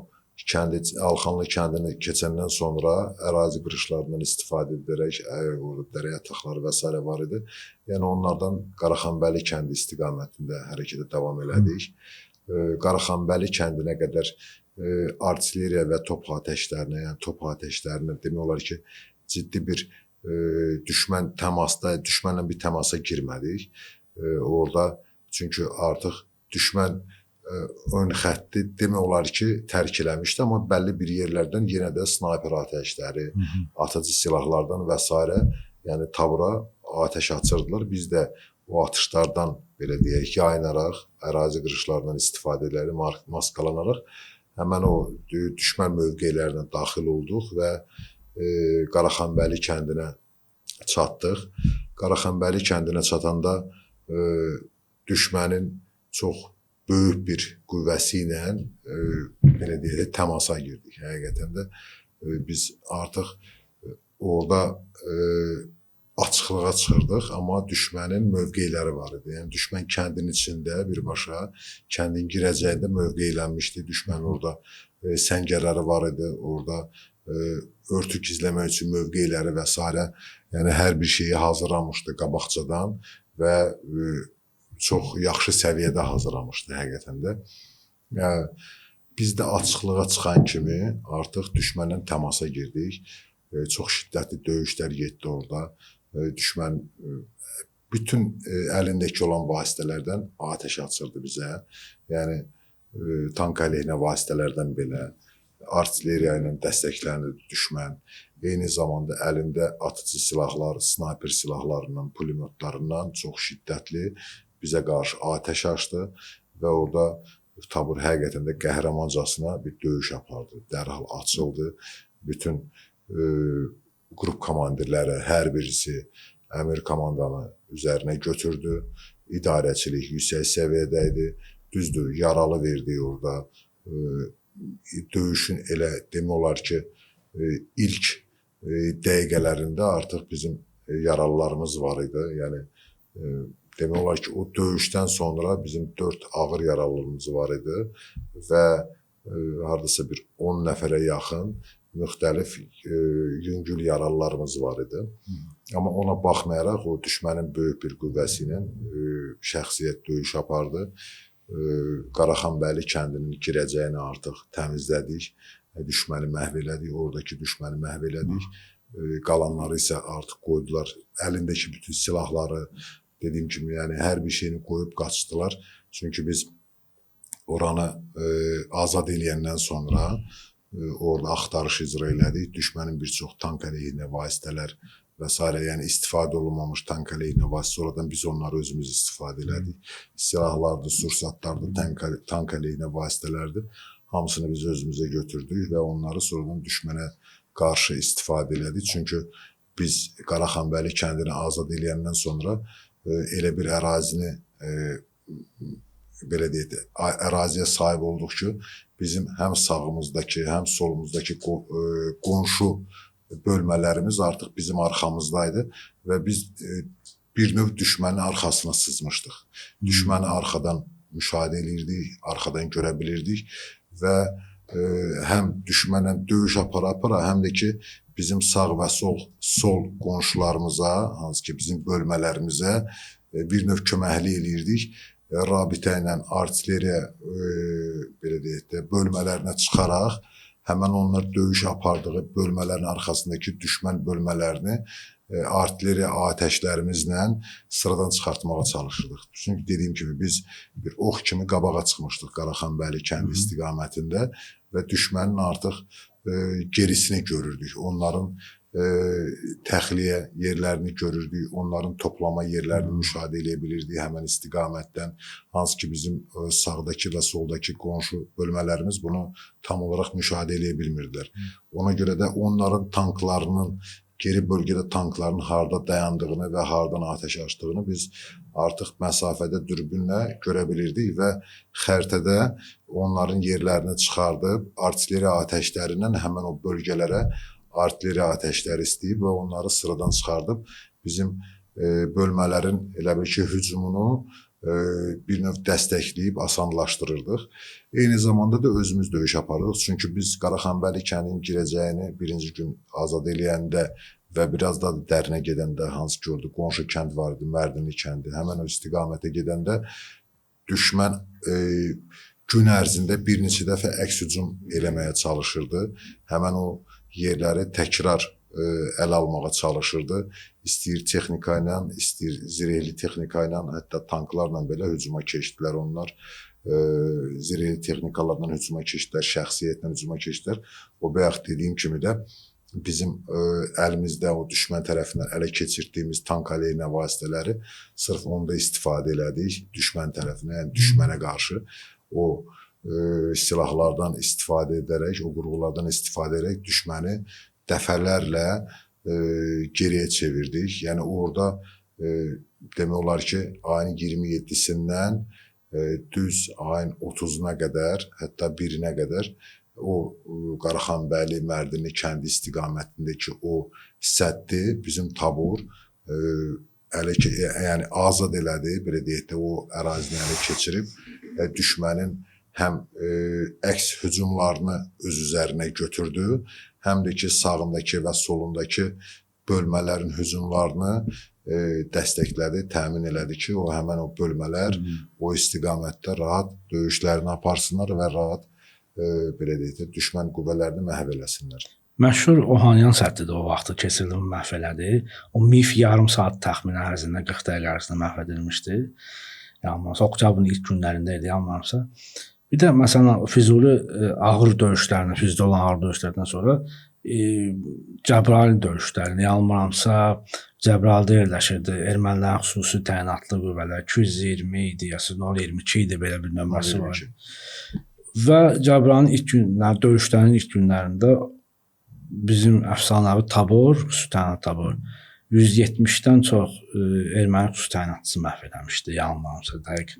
Alxanlı kəndini keçəndən sonra ərazi qırışlarından istifadə edərək, orada dərə yataqları və s. var idi. Yəni onlardan Qaraxanbəli kəndi istiqamətində hərəkətə davam elədik. Qaraxanbəli kəndinə qədər artilleriya və top atəşlərinə, yəni top atəşlərinə demək olar ki, ciddi bir düşmənlə bir təmasa girmədik. Orada çünki artıq düşmən ön xətti demək olar ki, tərk eləmişdi, amma bəlli bir yerlərdən yenə də snayper atəşləri, atıcı silahlardan və s. yəni tabura atəş açırdılar. Biz də o atışlardan belə deyək, yayınaraq, ərazi qırışlarından istifadə edərək, maskalanaraq həmən o düşmən mövqelərinə daxil olduq və Qaraxanbəli kəndinə çatdıq. Qaraxanbəli kəndinə çatanda düşmənin çox böyük bir qüvvəsi ilə belə deyək, təmasa girdik. Həqiqətən də biz artıq orada açıqlığa çıxırdıq, amma düşmənin mövqeləri var idi. Yəni düşmən kəndin içində birbaşa, kəndin girəcəyində mövqeylənmişdi. Düşmən orada səngərləri var idi, orada örtük izləmək üçün mövqeləri və s. Yəni hər bir şeyi hazırlamışdı qabaqcadan və çox yaxşı səviyyədə hazırlamışdı həqiqətən də. Biz də açıqlığa çıxan kimi artıq düşmənlə təmasa girdik. Çox şiddətli döyüşlər getdi orada. Düşmən bütün əlindəki olan vasitələrdən atəş açırdı bizə. Yəni tank əleyhinə vasitələrdən belə, artilleriya ilə dəstəklənirdi düşmən. Eyni zamanda əlində atıcı silahlar, snayper silahlarından, pulemyotlarından çox şiddətli bizə qarşı atəş açdı və orada tabur həqiqətən də qəhrəmancasına bir döyüş apardı. Dərhal açıldı. Bütün qrup komandirləri, hər birisi əmir komandanı üzərinə götürdü. İdarəçilik yüksək səviyyədə idi. Düzdür, yaralı verdi orada. Döyüşün elə demək olar ki, ilk dəqiqələrində artıq bizim yaralılarımız var idi. Yəni demək olar ki, o döyüşdən sonra bizim 4 ağır yaralılığımız var idi və hardasa bir 10 nəfərə yaxın müxtəlif yüngül yaralılarımız var idi. Amma ona baxmayaraq o düşmənin böyük bir qüvvəsi ilə şəxsiyyət döyüş apardı. Qaraxanbəli kəndinin girəcəyini artıq təmizlədik, düşməni məhv elədik, oradakı düşməni məhv elədik. Qalanları isə artıq qoydular, əlindəki bütün silahları, dediyim kimi, yəni hər bir şeyini qoyub qaçdılar. Çünki biz oranı azad eləyəndən sonra orada axtarış icra elədik. Düşmənin bir çox tank əleyhinə vasitələr və s. yəni istifadə olunmamış tank əleyhinə vasitə, oradan biz onları özümüz istifadə elədik. Silahlardır, sursatlardır, tank əleyhinə vasitələrdir. Hamısını biz özümüzə götürdük və onları sonradan düşmənə qarşı istifadə elədik. Çünki biz Qaraxanbəli kəndini azad eləyəndən sonra elə bir ərazini belə deyək, əraziyə sahib olduq ki, bizim həm sağımızdakı, həm solumuzdakı qonşu bölmələrimiz artıq bizim arxamızdaydı və biz bir növ düşmənin arxasına sızmışdıq. Düşməni arxadan müşahidə edirdik, arxadan görə bilirdik və həm düşmənlə döyüş apara-apara, həm də ki, bizim sağ və sol qonşularımıza, hansı ki, bizim bölmələrimizə bir növ köməkli eləyirdik. Rabitə ilə artilleriya belə deyək də, bölmələrinə çıxaraq, həmən onlar döyüş apardığı bölmələrin arxasındakı düşmən bölmələrini artilleriya atəşlərimizlə sıradan çıxartmağa çalışırdıq. Çünki dediyim kimi biz bir ox kimi qabağa çıxmışdıq Qaraxanbəli kəndi istiqamətində və düşmənin artıq gerisini görürdük. Onların təxliyə yerlərini görürdük, onların toplama yerlərini müşahidə edə bilirdik həmən istiqamətdən. Hansı ki, bizim sağdakı və soldakı qonşu bölmələrimiz bunu tam olaraq müşahidə edə bilmirdilər. Ona görə də onların tanklarının, geri bölgədə tankların harada dayandığını və haradan atəş açdığını biz artıq məsafədə dürbünlə görə bilirdik və xəritədə onların yerlərini çıxardıb, artilleriya atəşlərindən həmən o bölgələrə artilleriya atəşləri istəyib və onları sıradan çıxardıb bizim bölmələrin elə bil ki, hücumunu bir növ dəstəkləyib asanlaşdırırdıq. Eyni zamanda da özümüz döyüş aparırdıq. Çünki biz Qaraxanbəli kəndinin girəcəyini birinci gün azad eləyəndə və biraz da dərinə gedəndə, hansı ki, orada qonşu kənd var idi, Mərdinli kəndi, həmən o istiqamətə gedəndə düşmən gün ərzində bir neçə dəfə əks hücum eləməyə çalışırdı. Həmən o yerləri təkrar əl almağa çalışırdı. İstəyir texnika ilə, istəyir zirehli texnika ilə, hətta tanklarla belə hücuma keçdilər onlar. zirehli texnikalardan hücuma keçdilər, şəxsiyyətlə hücuma keçdilər. O bayaq dediyim kimi də bizim əlimizdə o düşmən tərəfindən ələ keçirdiyimiz tank əleyhinə vasitələri sırf onda istifadə elədik. Düşmən tərəfinə, yəni düşmənə qarşı o silahlardan istifadə edərək, o qurğulardan istifadə edərək düşməni dəfələrlə geriyə çevirdik. Yəni orada demək olar ki, ayın 27-sindən düz ayın 30-una qədər, hətta 1-inə qədər o Qaraxanbəyli, Mərdinli kəndi istiqamətindəki o səddi bizim tabur yəni azad elədi, belə deyək də o ərazini ələ keçirib düşmənin həm əks hücumlarını öz üzərinə götürdü, həm də ki sağındakı və solundakı bölmələrin hücumlarını dəstəklədi, təmin elədi ki, o həmən o bölmələr o istiqamətdə rahat döyüşlərini aparsınlar və rahat belə deyək də düşmən qüvvələrini məhv eləsinlər. Məşhur Ohanyan səddi də o vaxtı keçirilib məhv elədi. O MIF yarım saat təxminən ərzində 40 dəqiqə ərzində məhv edilmişdi. Yanılmazsa oktyabrın ilk günlərində idi, yanılmazsa. Bir də məsələn Füzuli ağır döyüşlərindən, Füzulidə olan ağır döyüşlərdən sonra Cəbrayıl döyüşlərini, yanılmıramsa Cəbrayılda yerləşirdi. Ermənilərin xüsusi təyinatlı qüvvələr 220 idi, ya 022 idi, belə bir nömrəsi var. Və Cəbrayılın ilk günləri, döyüşlərin ilk günlərində bizim əfsanəvi tabur, xüsusi təyinatlı tabur 170-dən çox erməni xüsusi təyinatçısı məhv eləmişdi, yanılmıramsa dəqiq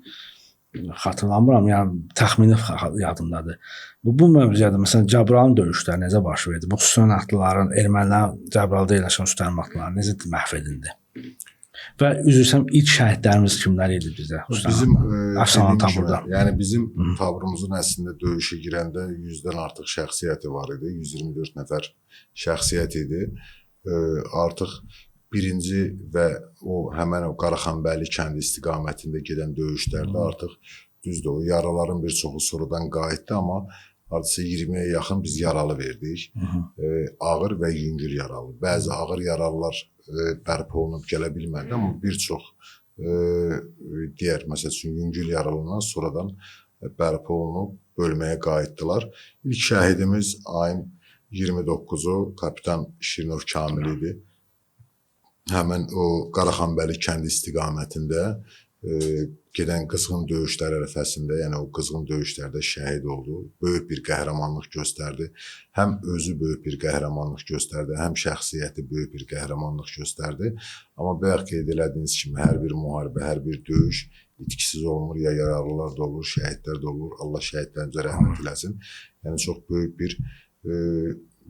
xatırlamıram, yəni təxmini yadımdadır. Bu mövzuda məsələn Cəbrayılın döyüşləri necə baş verdi? Bu xüsusi təyinatlıların ermənilərin Cəbrayılda yerləşən xüsusi təyinatlıları necə məhv edildi? Və üzrsən ilk şəhidlərimiz kimlər idi bizdə? Bizim əfsanə taburda. Yəni bizim taburumuzun əslində döyüşə girəndə 100-dən artıq şəxsiyyəti var idi. 124 nəfər şəxsiyyət idi. Artıq birinci və o həmən o Qaraxanbəyli kəndi istiqamətində gedən döyüşlərdə artıq düzdür, o yaraların bir çoxu sonradan qayıtdı, amma hardasa 20-yə yaxın biz yaralı verdik. Ağır və yüngül yaralı. Bəzi ağır yaralılar bərpa olunub gələ bilmədi, amma bir çox digər, məsəl üçün, yüngül yaralılar sonradan bərpa olunub bölməyə qayıtdılar. İlk şəhidimiz ayın 29-u kapitan Şirinov Kamil idi. Həmən o Qaraxanbəyli kəndi istiqamətində gedən qızğın döyüşlər ərəfəsində, yəni o qızğın döyüşlərdə şəhid oldu. Böyük bir qəhrəmanlıq göstərdi. Həm özü böyük bir qəhrəmanlıq göstərdi, həm şəxsiyyəti böyük bir qəhrəmanlıq göstərdi. Amma bayaq qeyd elədiyiniz kimi hər bir müharibə, hər bir döyüş itkisiz olmur, ya yaralılar da olur, şəhidlər də olur. Allah şəhidlərimizə rəhmət eləsin. Yəni çox böyük bir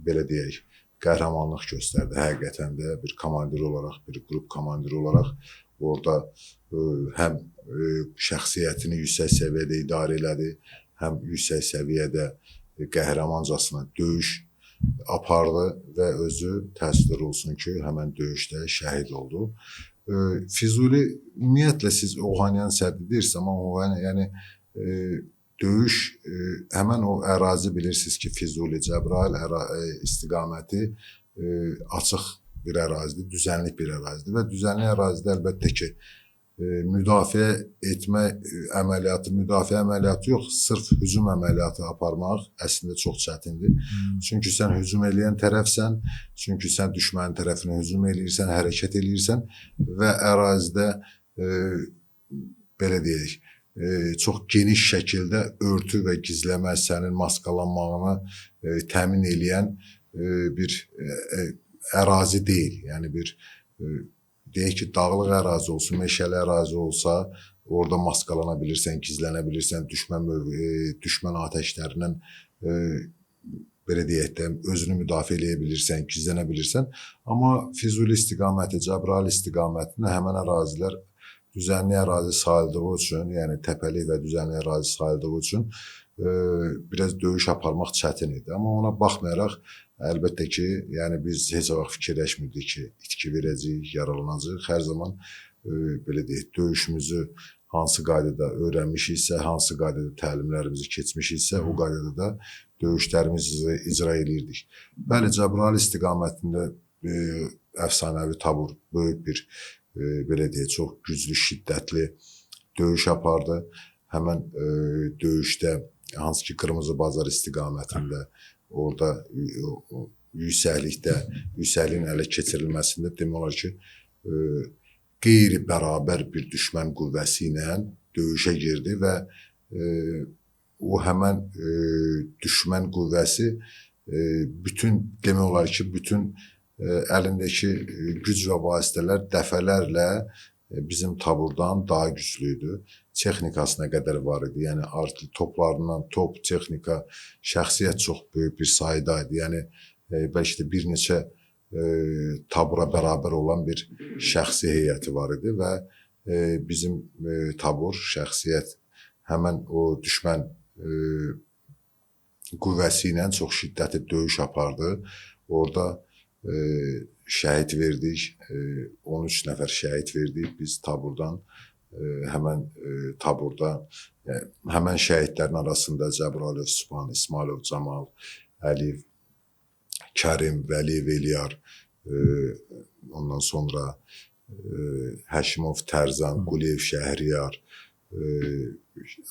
belə deyək, qəhrəmanlıq göstərdi. Həqiqətən də bir komandir olaraq, bir qrup komandiri olaraq orada həm şəxsiyyətini yüksək səviyyədə idarə elədi, həm yüksək səviyyədə qəhrəmancasına döyüş apardı və özü təəssüflər olsun ki, həmən döyüşdə şəhid oldu. Füzuli, ümumiyyətlə siz Ohanyan səddi deyirsiniz, amma Ohanyan, yəni döyüş, həmən o ərazi bilirsiniz ki, Füzuli, Cəbrayıl istiqaməti açıq bir ərazidir, düzənlik bir ərazidir və düzənlik ərazidə əlbəttə ki, müdafiə etmə əməliyyatı, müdafiə əməliyyatı yox, sırf hücum əməliyyatı aparmaq əslində çox çətindir. Çünki sən hücum eləyən tərəfsən, çünki sən düşmənin tərəfinə hücum eləyirsən, hərəkət eləyirsən və ərazidə belə deyək, çox geniş şəkildə örtü və gizləmə sənin maskalanmağını təmin eləyən bir ərazi deyil. Yəni bir deyək ki, dağlıq ərazi olsun, meşəli ərazi olsa, orada maskalana bilirsən, gizlənə bilirsən, düşmən atəşlərindən belə deyək də, özünü müdafiə eləyə bilirsən, gizlənə bilirsən. Amma Füzuli istiqaməti, Cəbrayıl istiqamətində həmən ərazilər düzənli ərazi sayıldığı üçün, yəni təpəli və düzənli ərazi sayıldığı üçün biraz döyüş aparmaq çətin idi. Amma ona baxmayaraq, əlbəttə ki, yəni biz heç vaxt fikirləşmirdik ki, itki verəcəyik, yaralanacaq. Hər zaman belə deyək, döyüşümüzü hansı qaydada öyrənmişiksə, hansı qaydada təlimlərimizi keçmişiksə, o qaydada da döyüşlərimizi icra edirdik. Bəli, Cəbrayıl istiqamətində əfsanəvi tabur böyük bir belə deyək, çox güclü, şiddətli döyüş apardı. həmən döyüşdə hansı ki Qırmızı Bazar istiqamətində orada yüksəkliyin ələ keçirilməsində demək olar ki qeyri-bərabər bir düşmən qüvvəsi ilə döyüşə girdi və o həmən düşmən qüvvəsi bütün demək olar ki, bütün əlindəki güc və vasitələr dəfələrlə bizim taburdan daha güclüydü. Texnikasına qədər var idi. Yəni artıq toplarından top, texnika, şəxsiyyət çox böyük bir saydaydı. Yəni bəlkə də bir neçə tabura bərabər olan bir şəxsi heyəti var idi və bizim tabur, şəxsiyyət həmən o düşmən qüvvəsi ilə çox şiddətli döyüş apardı. Orada şəhid verdik, 13 nəfər şəhid verdik biz taburdan. Həmən taburda, həmən şəhidlərin arasında Cəbrayılov, Sübhan, İsmailov, Camal, Əliyev, Kərim, Vəliyev, Eliyar, ondan sonra Həşimov, Tərzan, Quliyev, Şəhriyar,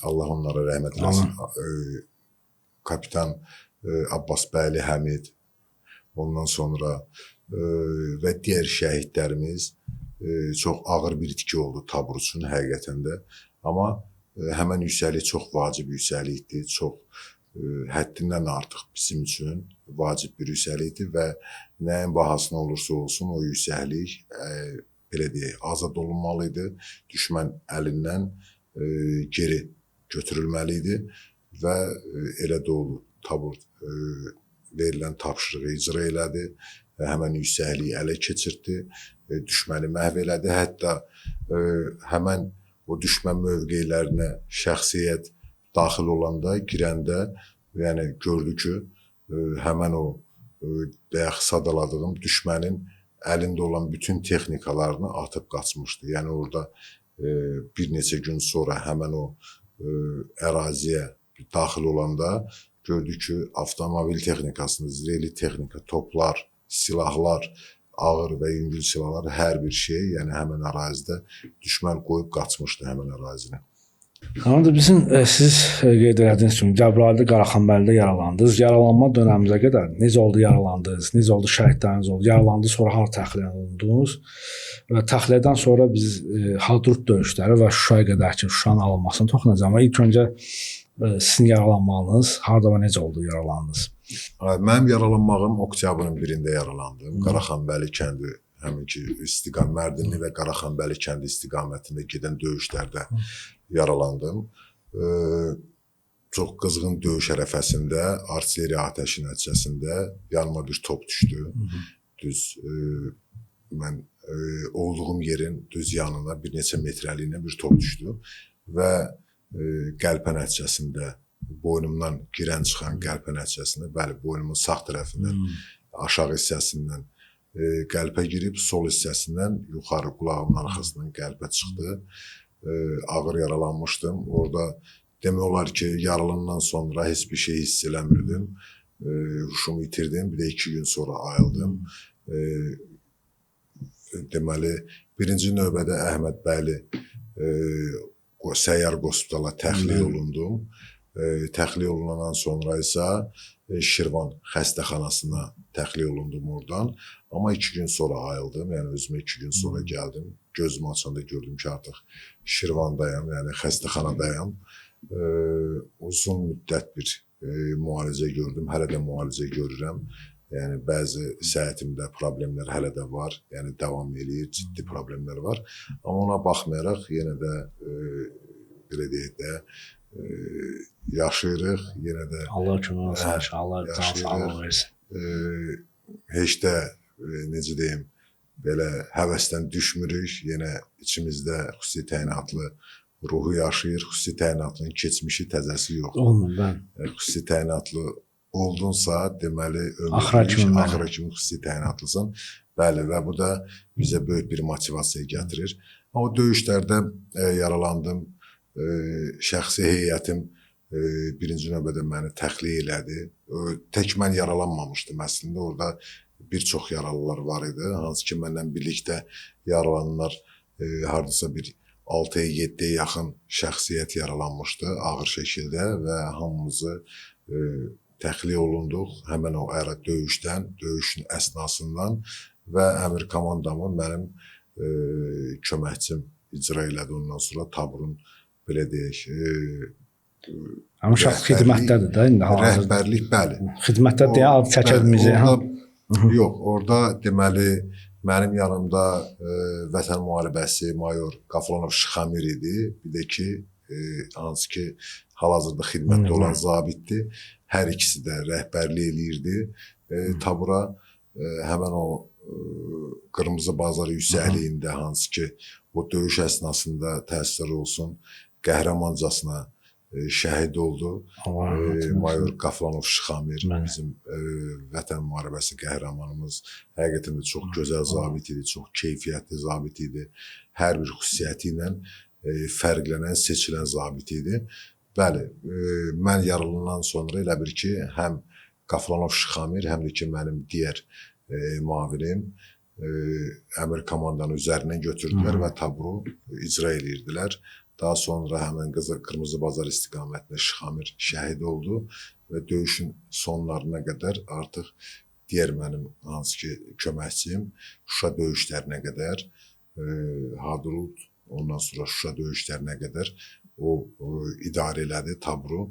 Allah onlara rəhmət eləsin, kapitan Abbas Bəyli Həmid, ondan sonra və digər şəhidlərimiz çox ağır bir itki oldu tabur üçün həqiqətən də. Amma həmən yüksəklik çox vacib yüksəklikdir, çox həddindən artıq bizim üçün vacib bir yüksəklikdir və nəyin bahasına olursa olsun o yüksəklik belə deyək, azad olunmalı idi, düşmən əlindən geri götürülməli idi və elə də oldu. Tabur verilən tapşırığı icra elədi, həmən yüksəkliyi ələ keçirdi, düşməni məhv elədi. Hətta həmən o düşmən mövqelərinə şəxsiyyət daxil olanda, girəndə, yəni gördü ki, həmən o bayaq sadaladığım düşmənin əlində olan bütün texnikalarını atıb qaçmışdı. Yəni orada bir neçə gün sonra həmən o əraziyə daxil olanda gördü ki, avtomobil texnikasını, zirehli texnika, toplar, silahlar, ağır və yüngül silahlar, hər bir şey, yəni həmən ərazidə düşmən qoyub qaçmışdı həmən ərazinə. Anladım. Siz qeyd elədiyiniz kimi Cəbrayılda, Qaraxanbəllidə yaralandınız. Yaralanma dönəminizə qədər necə oldu yaralandınız? Necə oldu şəhidləriniz oldu? Yaralandı, sonra hara təxliyə olundunuz? Və təxliyədən sonra biz Hadrut döyüşləri və Şuşaya qədər ki, Şuşanın alınmasına toxunacağam. İlk öncə sizin yaralanmanız harada və necə oldu yaralandınız? Mənim yaralanmağım oktyabrın 1-də yaralandım. Qaraxanbəlli kəndi, həminki Mərdinli və Qaraxanbəlli kəndi istiqamətində gedən döyüşlərdə yaralandım. Çox qızğın döyüş ərəfəsində, artilleriya atəşi nəticəsində yanıma bir top düşdü. Düz mən olduğum yerin düz yanına bir neçə metrəliyinə bir top düşdü və qəlpə nəticəsində boynumdan girən çıxan qəlpə nəticəsində, bəli, boynumun sağ tərəfindən, aşağı hissəsindən qəlpə girib, sol hissəsindən yuxarı qulağımın arxasından qəlpə çıxdı. Ağır yaralanmışdım. Orada demək olar ki, yaralandan sonra heç bir şey hiss eləmirdim. Huşumu itirdim. Bir də 2 gün sonra ayıldım. Deməli, birinci növbədə Əhməd bəyli səyyar hospitala təxliyə olundum. Təxliyə olunandan sonra isə Şirvan xəstəxanasına təxliyə olundum oradan. Amma 2 gün sonra ayıldım, yəni özümə 2 gün sonra gəldim. Gözümü açanda gördüm ki, artıq Şirvandayam, yəni xəstəxanadayam. Uzun müddət bir müalicə gördüm, hələ də müalicə görürəm. Yəni bəzi səhhətimdə problemlər hələ də var, yəni davam eləyir, ciddi problemlər var. Amma ona baxmayaraq yenə də belə deyək də yaşayırıq, yenə də Allah kömək olsun, inşallah sağlıq versin. Heç də necə deyim, belə həvəsdən düşmürük, yenə içimizdə xüsusi təyinatlı ruhu yaşayır, xüsusi təyinatlının keçmişi təzəsi yoxdur. Olmur, mən. Xüsusi təyinatlı oldunsa, deməli, axıra kimi xüsusi təyinatlısan. Bəli, və bu da bizə böyük bir motivasiya gətirir. O döyüşlərdə yaralandım, şəxsi heyətim birinci növbədə məni təxliyə elədi. Tək mən yaralanmamışdım əslində, orada bir çox yaralılar var idi. Hansı ki, mənlə birlikdə yaralananlar hardasa bir 6-ya 7-yə yaxın şəxsiyyət yaralanmışdı ağır şəkildə və hamımızı təxliyə olunduq həmin o döyüşdən, döyüşün əsnasından və əmir komandamı mənim köməkçim icra elədi. Ondan sonra taburun belə deyək, Amma şəxs xidmətdədir də indi hazırda. rəhbərlik bəli. Xidmətdə deyə ad çəkilməyəcək. Yox, orada deməli mənim yanımda Vətən Müharibəsi mayor Qaflanov Şıxamir idi. Bir də ki, hansı ki hal-hazırda xidmətdə olan zabitdir. Hər ikisi də rəhbərlik eləyirdi. Tabura həmən o Qırmızı Bazar yüksəkliyində hansı ki o döyüş əsnasında təəssüf olsun qəhrəmancasına şəhid oldu. Mayor Qaflanov Şıxamir bizim Vətən Müharibəsi qəhrəmanımız. Həqiqətən də çox gözəl zabit idi, çox keyfiyyətli zabit idi. Hər bir xüsusiyyəti ilə fərqlənən, seçilən zabit idi. Bəli, mən yaralanandan sonra elə bir ki, həm Qaflanov Şıxamir, həm də ki mənim digər müavinim əmir komandanı üzərindən götürdülər və taburu icra edirdilər. Daha sonra həmən Qırmızı Bazar istiqamətində Şıxamir şəhid oldu və döyüşün sonlarına qədər artıq digər mənim hansı ki köməkçim Şuşa döyüşlərinə qədər Hadrut, ondan sonra Şuşa döyüşlərinə qədər o idarə elədi taburu.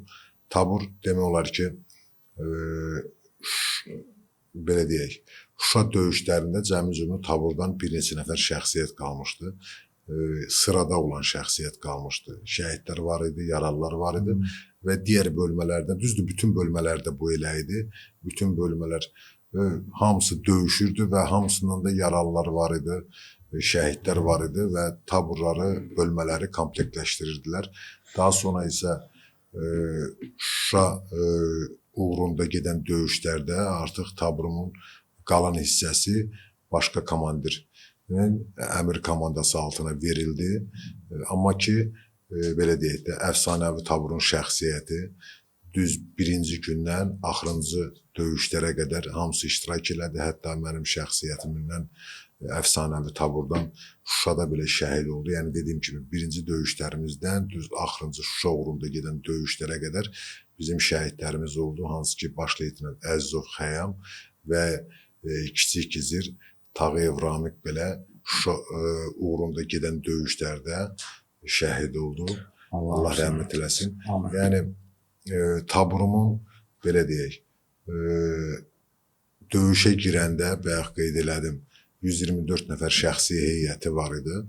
Tabur demək olar ki, belə deyək, Şuşa döyüşlərində cəmi-cümü taburdan bir neçə nəfər şəxsiyyət qalmışdı. Sırada olan şəxsiyyət qalmışdı. Şəhidlər var idi, yaralılar var idi və digər bölmələrdə, düzdür, bütün bölmələrdə bu elə idi. Bütün bölmələr hamısı döyüşürdü və hamısından da yaralılar var idi, şəhidlər var idi və taburları, bölmələri komplektləşdirirdilər. Daha sonra isə Şuşa uğrunda gedən döyüşlərdə artıq taburumun qalan hissəsi başqa komandir əmir komandası altına verildi. Amma ki, belə deyək də, əfsanəvi taburun şəxsiyyəti düz birinci gündən axırıncı döyüşlərə qədər hamısı iştirak elədi. Hətta mənim şəxsiyyətimdən əfsanəvi taburdan Şuşada belə şəhid oldu. Yəni dediyim kimi, birinci döyüşlərimizdən düz axırıncı Şuşa uğrunda gedən döyüşlərə qədər bizim şəhidlərimiz oldu. Hansı ki, baş leytenant Əzizov Xəyam və kiçik gizir Tağıyev Ramik belə Şuşa uğrunda gedən döyüşlərdə şəhid oldu. Allah rəhmət eləsin. Yəni taburumun belə deyək, döyüşə girəndə bayaq qeyd elədim, 124 nəfər şəxsi heyəti var idi.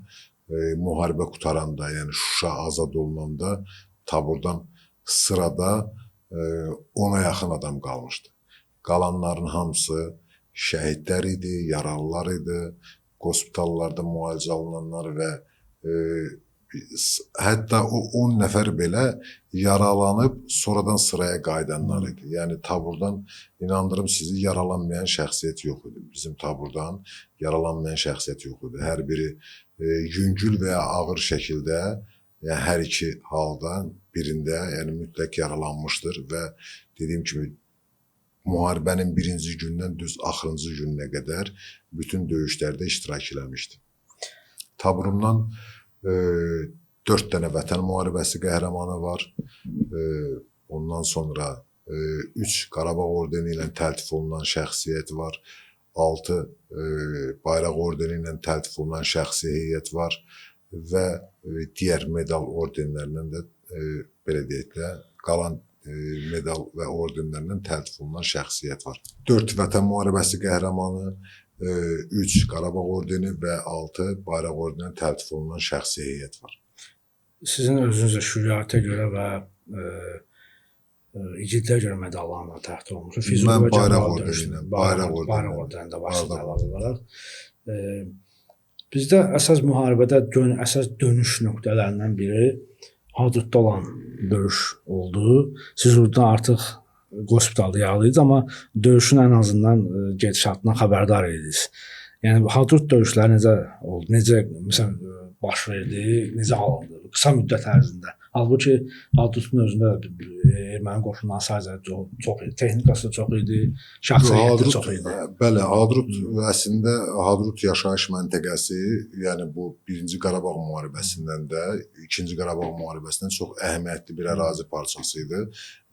Müharibə qutaranda, yəni Şuşa azad olunanda taburdan sırada 10-a yaxın adam qalmışdı. Qalanların hamısı şəhidlər idi, yaralılar idi, hospitallarda müalicə alınanlar və hətta o 10 nəfər belə yaralanıb sonradan sıraya qayıdanlar idi. Yəni taburdan inandırım sizi yaralanmayan şəxsiyyət yox idi. Bizim taburdan yaralanmayan şəxsiyyət yox idi. Hər biri yüngül və ya ağır şəkildə, yəni hər iki haldan birində yəni mütləq yaralanmışdır və dediyim kimi müharibənin birinci gündən düz axırıncı gününə qədər bütün döyüşlərdə iştirak eləmişdi. Taburumdan 4 dənə Vətən Müharibəsi qəhrəmanı var. Ondan sonra 3 Qarabağ ordeni ilə təltif olunan şəxsiyyət var. 6 Bayraq ordeni ilə təltif olunan şəxsi heyət var və digər medal ordenlərindən də belə deyək də qalan medal və ordenlərlə təltif olunan şəxsiyyət var. 4 Vətən Müharibəsi qəhrəmanı, 3 Qarabağ ordeni və 6 Bayraq ordenindən təltif olunan şəxsi heyət var. Sizin özünüzə şücaətə görə və igidliyə görə medallarına təxtil olmuşsunuz. Mən Bayraq ordenində başladı əlavə olaraq. Bizdə əsas müharibədə əsas dönüş nöqtələrindən biri Hadrutda olan döyüş oldu. Siz oradan artıq hospitalda yaralıydınız, amma döyüşün ən azından gedişatından xəbərdar idiniz. Yəni Hadrut döyüşləri necə oldu? Necə məsələn baş verdi? Necə alındı? Qısa müddət ərzində Halbuki Hadrutun özündə erməni qoşunları sayıca çox idi, texnikası da çox idi, şəxsi heyəti çox idi. Bəli, Hadrut əslində Hadrut yaşayış məntəqəsi, yəni bu 1-ci Qarabağ müharibəsindən də 2-ci Qarabağ müharibəsindən çox əhəmiyyətli bir ərazi parçası idi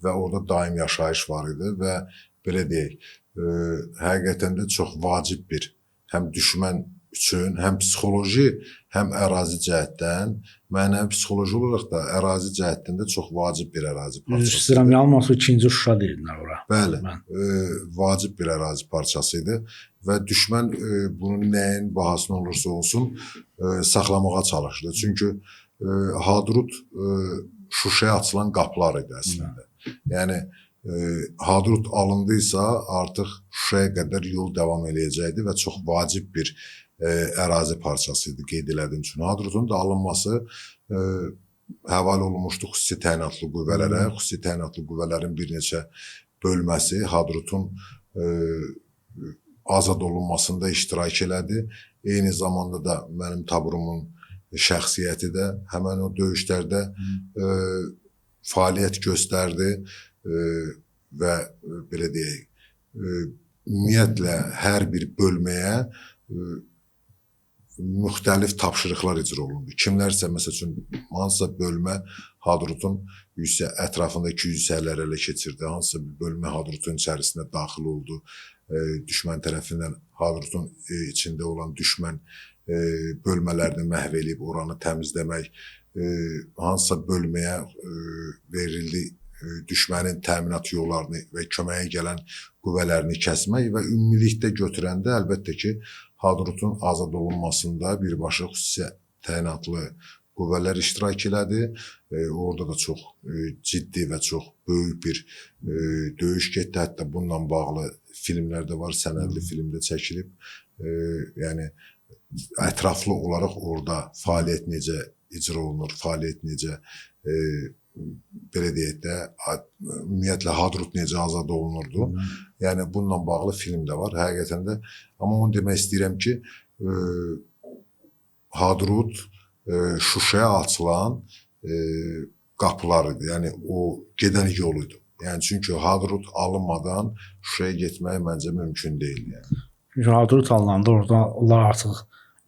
və orada daim yaşayış var idi və belə deyək, həqiqətən də çox vacib bir həm düşmən üçün, həm psixoloji, həm ərazi cəhətdən, mənəvi psixoloji olaraq da ərazi cəhətdən də çox vacib bir ərazi parçası. İstəyirəm yanılmasa 2-ci Şuşa deyirlər ora. Bəli, vacib bir ərazi parçası idi və düşmən bunun nəyin bahasına olursa olsun saxlamağa çalışdı. Çünki Hadrut Şuşaya açılan qapılar idi əslində. Yəni Hadrut alındıysa artıq Şuşaya qədər yol davam eləyəcəkdi və çox vacib bir ərazi parçası idi qeyd elədiyim üçün. Hadrutun da alınması həvalə olunmuşdu xüsusi təyinatlı qüvvələrə. Xüsusi təyinatlı qüvvələrin bir neçə bölməsi Hadrutun azad olunmasında iştirak elədi. Eyni zamanda da mənim taburumun şəxsiyyəti də həmən o döyüşlərdə fəaliyyət göstərdi və belə deyək, ümumiyyətlə hər bir bölməyə müxtəlif tapşırıqlar icra olundu. Kimlərsə, məsəl üçün, hansısa bölmə Hadrutun ətrafında 200 hissələr ələ keçirdi, hansısa bir bölmə Hadrutun içərisində daxil oldu, düşmən tərəfindən Hadrutun içində olan düşmən bölmələrini məhv edib, oranı təmizləmək, hansısa bölməyə verildi, düşmənin təminat yollarını və köməyə gələn qüvvələrini kəsmək və ümumilikdə götürəndə əlbəttə ki, Hadrutun azad olunmasında birbaşa xüsusi təyinatlı qüvvələr iştirak elədi. Orada da çox ciddi və çox böyük bir döyüş getdi. Hətta bununla bağlı filmlər də var, sənədli filmdə çəkilib. Yəni, ətraflı olaraq orada fəaliyyət necə icra olunur, fəaliyyət necə belə deyək də, ümumiyyətlə Hadrut necə azad olunurdu. Yəni, bununla bağlı film də var, həqiqətən də. Amma onu demək istəyirəm ki, Hadrut Şuşaya açılan qapılar idi, yəni o gedən yol idi. Yəni, çünki Hadrut alınmadan Şuşaya getmək məncə mümkün deyil. Yəni. Çünki Hadrut alınanda orada onlar artıq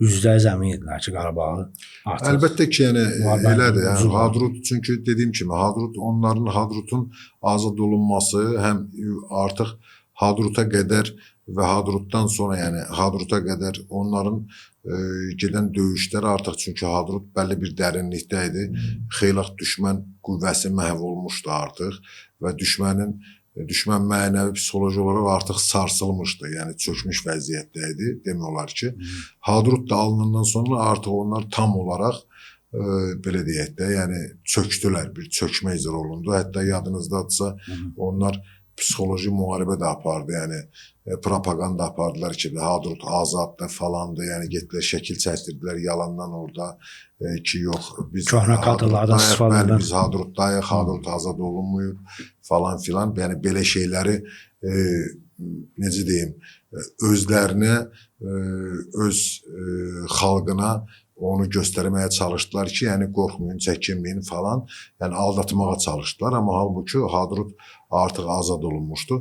üzdə zəmin idilər ki, Qarabağı artıq. Əlbəttə ki, yəni elədir. Yəni, Hadrut, çünki dediyim kimi, Hadrutun azad olunması həm artıq Hadruta qədər və Hadrutdan sonra, yəni Hadruta qədər onların gedən döyüşlər artıq, çünki Hadrut bəlli bir dərinlikdə idi. Xeylaq düşmən qüvvəsi məhv olmuşdu artıq və düşmən mənəvi psixoloji olaraq artıq sarsılmışdı, yəni çökmüş vəziyyətdə idi, demək olar ki. Hadrut da alınandan sonra artıq onlar tam olaraq, belə deyək də, yəni çöktülər, bir çökmə icra olundu. Hətta yadınızdadırsa, onlar psixoloji müharibə də apardı, yəni propaganda apardılar ki, Hadrut azaddır falandır, yəni getdilər, şəkil çəkdirdilər yalandan orada ki, yox, biz Hadrutdayıq, Hadrut azad olunmuyub falan filan, yəni belə şeyləri, necə deyim, özlərinə, öz xalqına onu göstərməyə çalışdılar ki, yəni qorxmayın, çəkinməyin falan, yəni aldatmağa çalışdılar. Amma halbuki Hadrut artıq azad olunmuşdu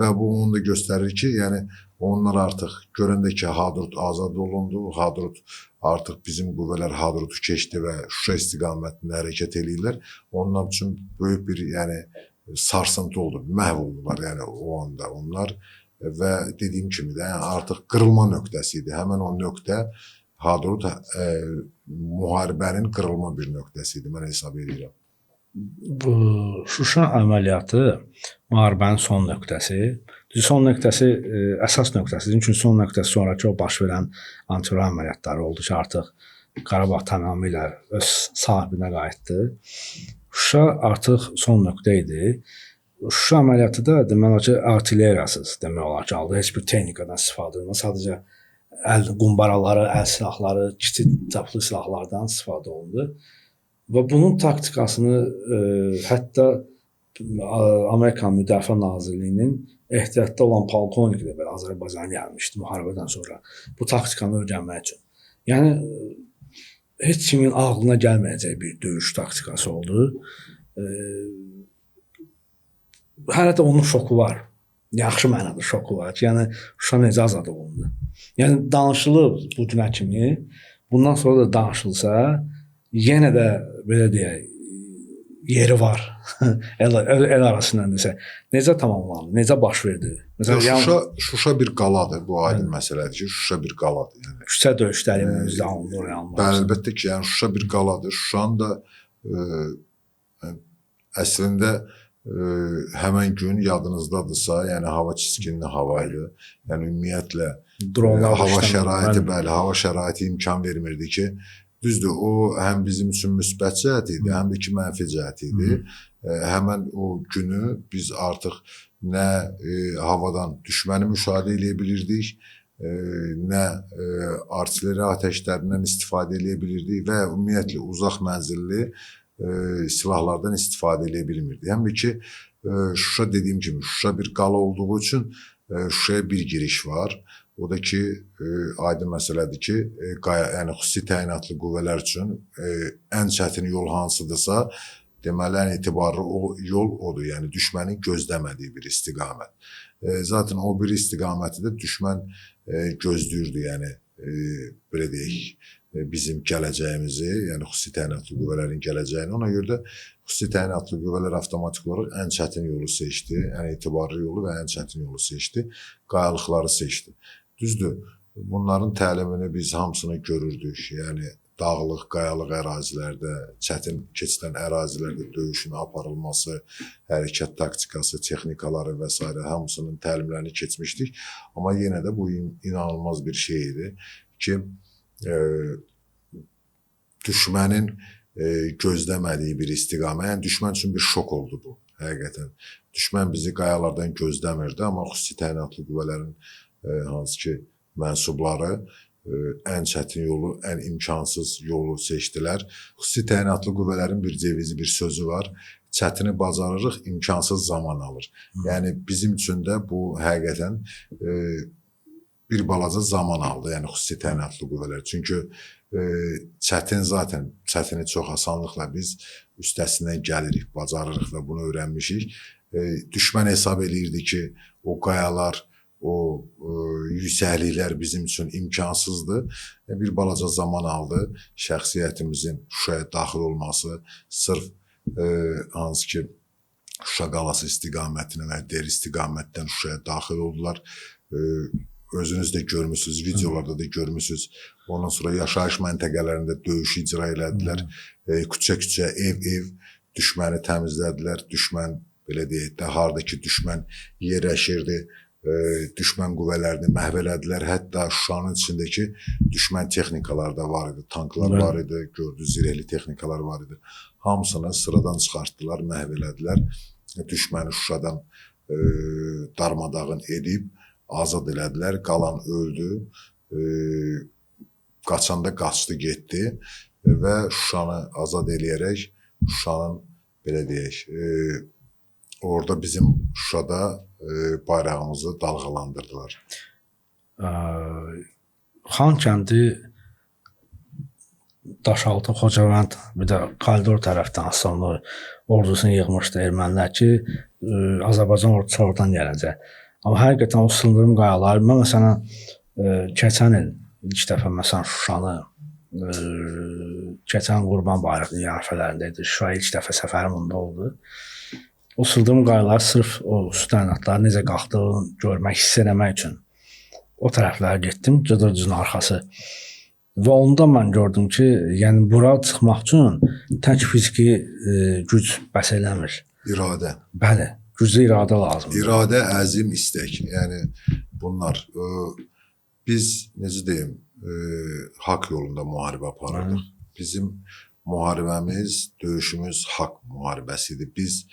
və bu onu da göstərir ki, yəni onlar artıq görəndə ki, Hadrut azad olundu, Hadrut artıq bizim qüvvələr Hadrutu keçdi və Şuşa istiqamətində hərəkət edirlər. Onlar üçün böyük bir, yəni sarsıntı oldu, məhv oldular, yəni o anda onlar və dediyim kimi də artıq qırılma nöqtəsi idi. Həmin o nöqtə Hadrut müharibənin qırılma bir nöqtəsi idi, mən hesab edirəm. Bu Şuşa əməliyyatı müharibənin son nöqtəsi. Son nöqtəsi əsas nöqtəsidir. Çünki son nöqtəsi sonrakı o baş verən antiterror əməliyyatları oldu ki, artıq Qarabağ tamamilə öz sahibinə qayıtdı. Şuşa artıq son nöqtə idi. Şuşa əməliyyatı da demək olar ki, artilleriyasız demək olar ki, aldı. Heç bir texnikadan istifadə edilmir. Sadəcə əl qumbaraları, əl silahları, kiçik çaplı silahlardan istifadə olundu. Və bunun taktikasını hətta Amerikan Müdafiə Nazirliyinin ehtiyatda olan polkovniki də belə Azərbaycana gəlmişdi müharibədən sonra bu taktikanı öyrənmək üçün. Yəni heç kimin ağlına gəlməyəcək bir döyüş taktikası oldu. Hələ də onun şoku var. Yaxşı mənada şoku var ki, yəni Şuşa necə azad olundu. Yəni danışılıb bu günə kimi, bundan sonra da danışılsa, yenə də belə deyək, yeri var. el arasından desə, necə tamamlandı, necə baş verdi? Məsələn, Şuşa bir qaladır, bu aydın məsələdir ki, Şuşa bir qaladır. Yəni küçə döyüşləri önümüzdə alınır, Bəli, əlbəttə ki, yəni Şuşa bir qaladır. Şuşanın da əslində həmən gün yadınızdadırsa, yəni hava çiskinli hava idi. Yəni ümumiyyətlə hava şəraiti, bəli, hava şəraiti imkan vermirdi ki, düzdür, o həm bizim üçün müsbət cəhət idi, həm də ki mənfi cəhət idi. Həmən o günü biz artıq nə havadan düşməni müşahidə edə bilirdik, nə artilleri atəşlərindən istifadə edə bilirdik və ümumiyyətlə uzaq mənzilli silahlardan istifadə edə bilmirdi. Həm də ki, Şuşa dediyim kimi, Şuşa bir qala olduğu üçün Şuşaya bir giriş var. O da ki, aydın məsələdir ki, yəni xüsusi təyinatlı qüvvələr üçün ən çətin yol hansıdırsa, deməli, ən etibarlı o yol odur. Yəni düşmənin gözləmədiyi bir istiqamət. Zaten o bir istiqaməti də düşmən gözləyirdi, yəni belə deyək, bizim gələcəyimizi, yəni xüsusi təyinatlı qüvvələrin gələcəyini. Ona görə də xüsusi təyinatlı qüvvələr avtomatik olaraq ən çətin yolu seçdi, ən etibarlı yolu və ən çətin yolu seçdi, qayalıqları seçdi. Düzdür, bunların təlimini biz hamısını görürdük. Yəni dağlıq, qayalıq ərazilərdə, çətin keçilən ərazilərdə döyüşün aparılması, hərəkət taktikası, texnikaları və s. hamısının təlimlərini keçmişdik. Amma yenə də bu inanılmaz bir şey idi ki, düşmənin gözləmədiyi bir istiqamət, yəni düşmən üçün bir şok oldu bu, həqiqətən. Düşmən bizi qayalardan gözləmirdi, amma xüsusi təyinatlı qüvvələrin hansı ki mənsubları ən çətin yolu, ən imkansız yolu seçdilər. Xüsusi təyinatlı qüvvələrin bir cevizi, bir sözü var. Çətini bacarırıq, imkansız zaman alır. Yəni bizim üçün də bu həqiqətən bir balaca zaman aldı, yəni xüsusi təyinatlı qüvvələr. Çünki çətini çox asanlıqla biz üstəsindən gəlirik, bacarırıq və bunu öyrənmişik. Düşmən hesab eləyirdi ki, o qayalar, o yüksəkliklər bizim üçün imkansızdır. Bir balaca zaman aldı. Şəxsiyyətimizin Şuşaya daxil olması, sırf hansı ki Şuşa qalası istiqamətinə və digər istiqamətdən Şuşaya daxil oldular. Özünüz də görmüsünüz, videolarda da görmüsünüz. Ondan sonra yaşayış məntəqələrində döyüş icra elədilər. Küçə-küçə, ev-ev düşməni təmizlədilər. Düşmən, belə deyək də, haradakı düşmən yerləşirdi. Düşmən qüvvələrini məhv elədilər. Hətta Şuşanın içindəki düşmən texnikalar da var idi. Tanklar var idi, gördüyünüz zirehli texnikalar var idi. Hamısını sıradan çıxartdılar, məhv elədilər. Düşməni Şuşadan darmadağın edib, azad elədilər. Qalan öldü, qaçanda qaçdı, getdi və Şuşanı azad eləyərək Şuşanın, belə deyək, orada bizim Şuşada bayrağımızı dalğalandırdılar. Xankəndi, Daşaltı, Xocavənd, bir də koridor tərəfdən Aslanlı ordusunu yığmışdı ermənilər ki, Azərbaycan ordusu oradan gələcək. Amma həqiqətən o sındırım qayalar, mən məsələn, keçən il ilk dəfə məsələn Şuşanı, keçən Qurban Bayramı yarfələrində idi. Şuşaya ilk dəfə səfərim onda oldu. O sıldırım qayalar sırf o su təyinatları necə qalxdığını görmək, hiss eləmək üçün o tərəflərə getdim, Cıdırcının arxası. Və onda mən gördüm ki, yəni bura çıxmaq üçün tək fiziki güc bəs eləmir. İradə. Bəli, güclü iradə lazımdır. İradə, əzim, istək. Yəni bunlar, biz necə deyim, haqq yolunda müharibə aparırdıq. Bizim müharibəmiz, döyüşümüz haqq müharibəsidir. Biz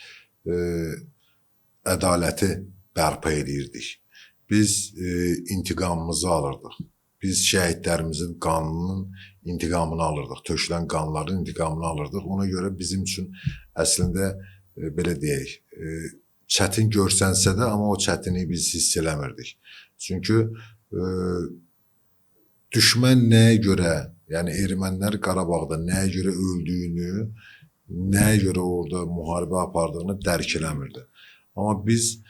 ədaləti bərpa edirdik. Biz intiqamımızı alırdıq. Biz şəhidlərimizin qanının intiqamını alırdıq. Tökülən qanların intiqamını alırdıq. Ona görə bizim üçün əslində, belə deyək, çətin görsənsə də, amma o çətini biz hiss eləmirdik. Çünki düşmən nəyə görə Yəni ermənilər Qarabağda nəyə görə öldüyünü, nəyə görə orada müharibə apardığını dərk eləmirdi. Amma biz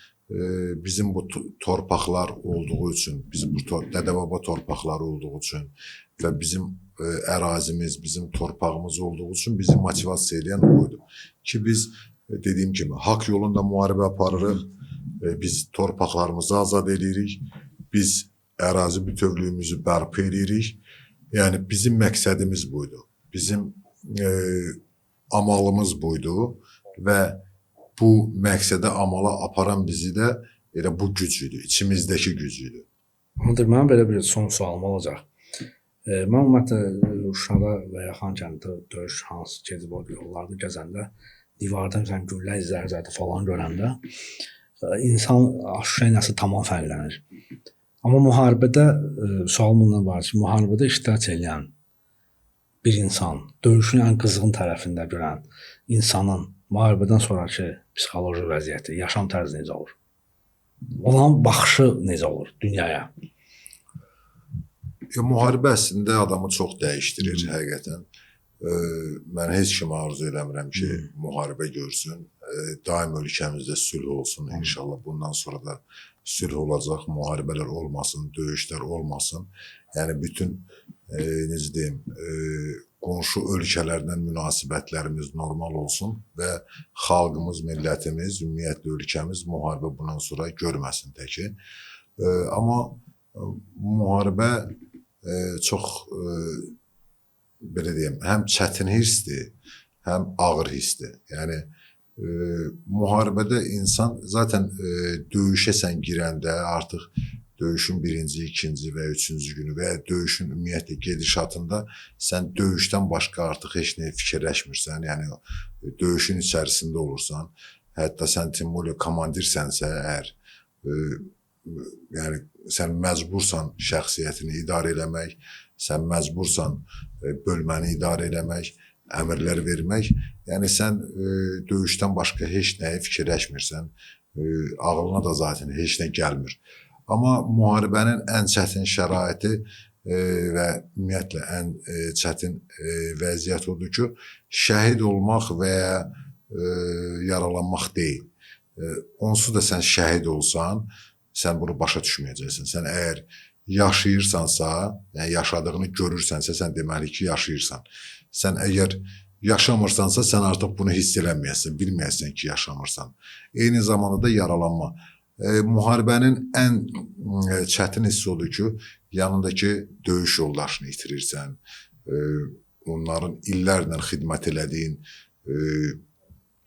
bizim bu torpaqlar olduğu üçün, bizim bu Dədə-Baba torpaqları olduğu üçün və bizim ərazimiz, bizim torpağımız olduğu üçün bizi motivasiya edən oydu. Ki biz dediyim kimi haqq yolunda müharibə aparırıq, biz torpaqlarımızı azad edirik, biz ərazi bütövlüyümüzü bərpa edirik. Yəni bizim məqsədimiz buydu. Bizim amalımız buydu və bu məqsədə amala aparan bizi də elə bu güc idi, içimizdəki güc idi. Mənim belə bir son sualım olacaq. Mən ümumiyyətlə Şuşada və ya Xankəndidə döyüş hansı gedib o yollarda gəzəndə divardan güllə izləri falan görəndə insan Şuşa ilə tamam fərqlənir. Amma müharibədə sual bundan var ki, müharibədə iştirak edən bir insan, döyüşün ən qızğın tərəfində görən insanın müharibədən sonraki psixoloji vəziyyəti, yaşam tərzi necə olur? Olan baxışı necə olur dünyaya? Müharibə əslində adamı çox dəyişdirir həqiqətən. Mən heç kimi arzu eləmirəm ki, müharibə görsün. Daim ölkəmizdə sülh olsun inşallah. Bundan sonra da sülh olacaq, müharibələr olmasın, döyüşlər olmasın. Yəni bütün necə deyim, qonşu ölkələrlə münasibətlərimiz normal olsun və xalqımız, millətimiz, ümumiyyətlə ölkəmiz müharibə bundan sonra görməsin təki. Amma müharibə çox belə deyim, həm çətin hissdir, həm ağır hissdir. Yəni müharibədə insan zaten döyüşə sən girəndə artıq döyüşün birinci, ikinci və üçüncü günü və ya döyüşün ümumiyyətlə gedişatında sən döyüşdən başqa artıq heç nəyə fikirləşmirsən. Yəni döyüşün içərisində olursan, hətta sən Timurlu komandirsənsə əgər, yəni sən məcbursan şəxsiyyətini idarə eləmək, sən məcbursan bölməni idarə eləmək, əmrlər vermək, yəni sən döyüşdən başqa heç nəyə fikirləşmirsən, ağlına da zaten heç nə gəlmir. Amma müharibənin ən çətin şəraiti və ümumiyyətlə ən çətin vəziyyət odur ki, şəhid olmaq və ya yaralanmaq deyil. Onsuz da sən şəhid olsan, sən bunu başa düşməyəcəksən. Sən əgər yaşayırsansa, yəni yaşadığını görürsənsə, sən deməli ki, yaşayırsan. Sən əgər yaşamırsansa, sən artıq bunu hiss eləməyəsən, bilməyəsən ki, yaşamırsan. Eyni zamanda da yaralanma. Müharibənin ən çətin hissi odur ki, yanındakı döyüş yoldaşını itirirsən. Onların illərlə xidmət elədiyin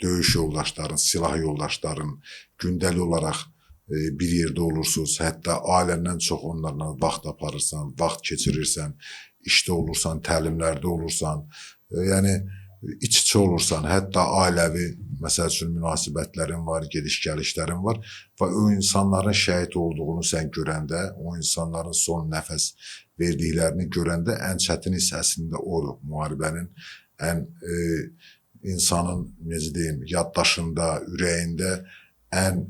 döyüş yoldaşların, silah yoldaşların gündəlik olaraq bir yerdə olursunuz. Hətta ailəndən çox onlarla vaxt aparırsan, vaxt keçirirsən, işdə olursan, təlimlərdə olursan. Yəni iç-içə olursan, hətta ailəvi, məsəl üçün münasibətlərin var, gediş-gəlişlərin var və o insanların şəhid olduğunu sən görəndə, o insanların son nəfəs verdiklərini görəndə ən çətin hissəsində odur. Müharibənin ən insanın, necə deyim, yaddaşında, ürəyində ən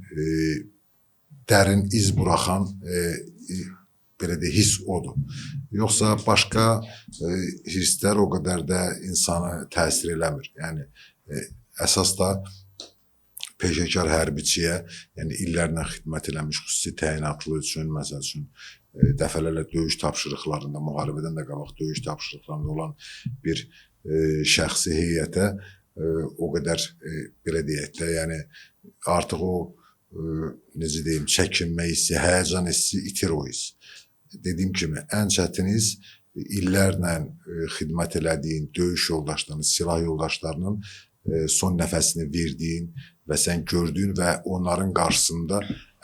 dərin iz buraxan belə də hiss odur. Yoxsa başqa hisslər o qədər də insana təsir eləmir. Yəni əsas da peşəkar hərbiçiyə, yəni illərlə xidmət eləmiş xüsusi təyinatlı üçün, məsəl üçün dəfələrlə döyüş tapşırıqlarında, müharibədən də qabaq döyüş tapşırıqlarında olan bir şəxsi heyətə o qədər belə deyək də, yəni artıq o necə deyim, çəkinmə hissi, həyəcan hissi itir o hiss. Dediyim kimi, ən çətin hiss illərlə xidmət elədiyin döyüş yoldaşlarının, silah yoldaşlarının son nəfəsini verdiyin və sən gördüyün və onların qarşısında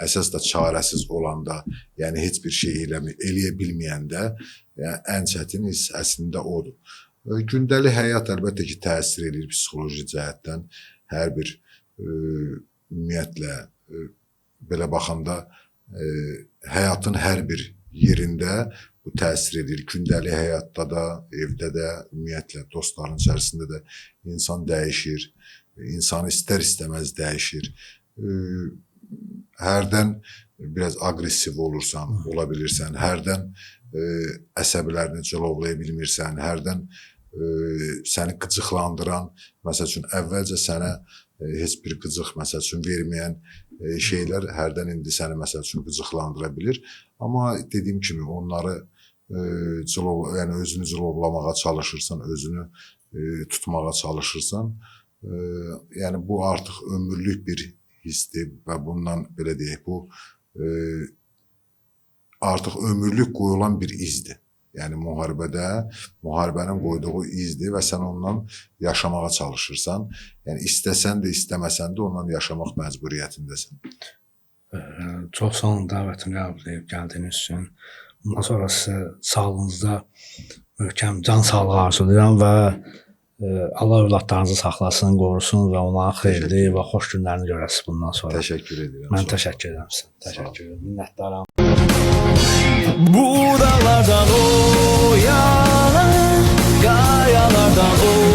əsas da çarəsiz olanda, yəni heç bir şey eləyə bilməyəndə, yəni ən çətin hiss əslində odur. Gündəlik həyat əlbəttə ki, təsir edir psixoloji cəhətdən. Hər bir ümumiyyətlə belə baxanda həyatın hər bir yerində bu təsir edir. Gündəlik həyatda da, evdə də, ümumiyyətlə dostların içərisində də insan dəyişir. İnsan istər-istəməz dəyişir. Hərdən biraz aqressiv olursan, ola bilirsən. Hərdən əsəblərini cilovlaya bilmirsən, hərdən səni qıcıqlandıran, məsəl üçün əvvəlcə sənə heç bir qıcıq məsəl üçün verməyən şeylər hərdən indi səni məsəl üçün qıcıqlandıra bilir. Amma dediyim kimi onları yəni özünü cilovlamağa çalışırsan, özünü tutmağa çalışırsan, yəni bu artıq ömürlük bir hissdir və bundan belə deyək, bu artıq ömürlük qoyulan bir izdir. Yəni müharibənin qoyduğu izdir və sən ondan yaşamağa çalışırsan. Yəni istəsən də, istəməsən də ondan yaşamaq məcburiyyətindəsən. Çox sağ olun dəvətimi qəbul edib gəldiyiniz üçün. Bundan sonra sizə sağlığınızda möhkəm can sağlığı arzulayıram və Allah övladlarınızı saxlasın, qorusun və onların xeyirli və xoş günlərini görəsiniz bundan sonra. Təşəkkür edirəm. Mən təşəkkür edirəm sizə. Təşəkkür edirəm. Minnətdaram. Bu dağlardan o yana, qayalardan o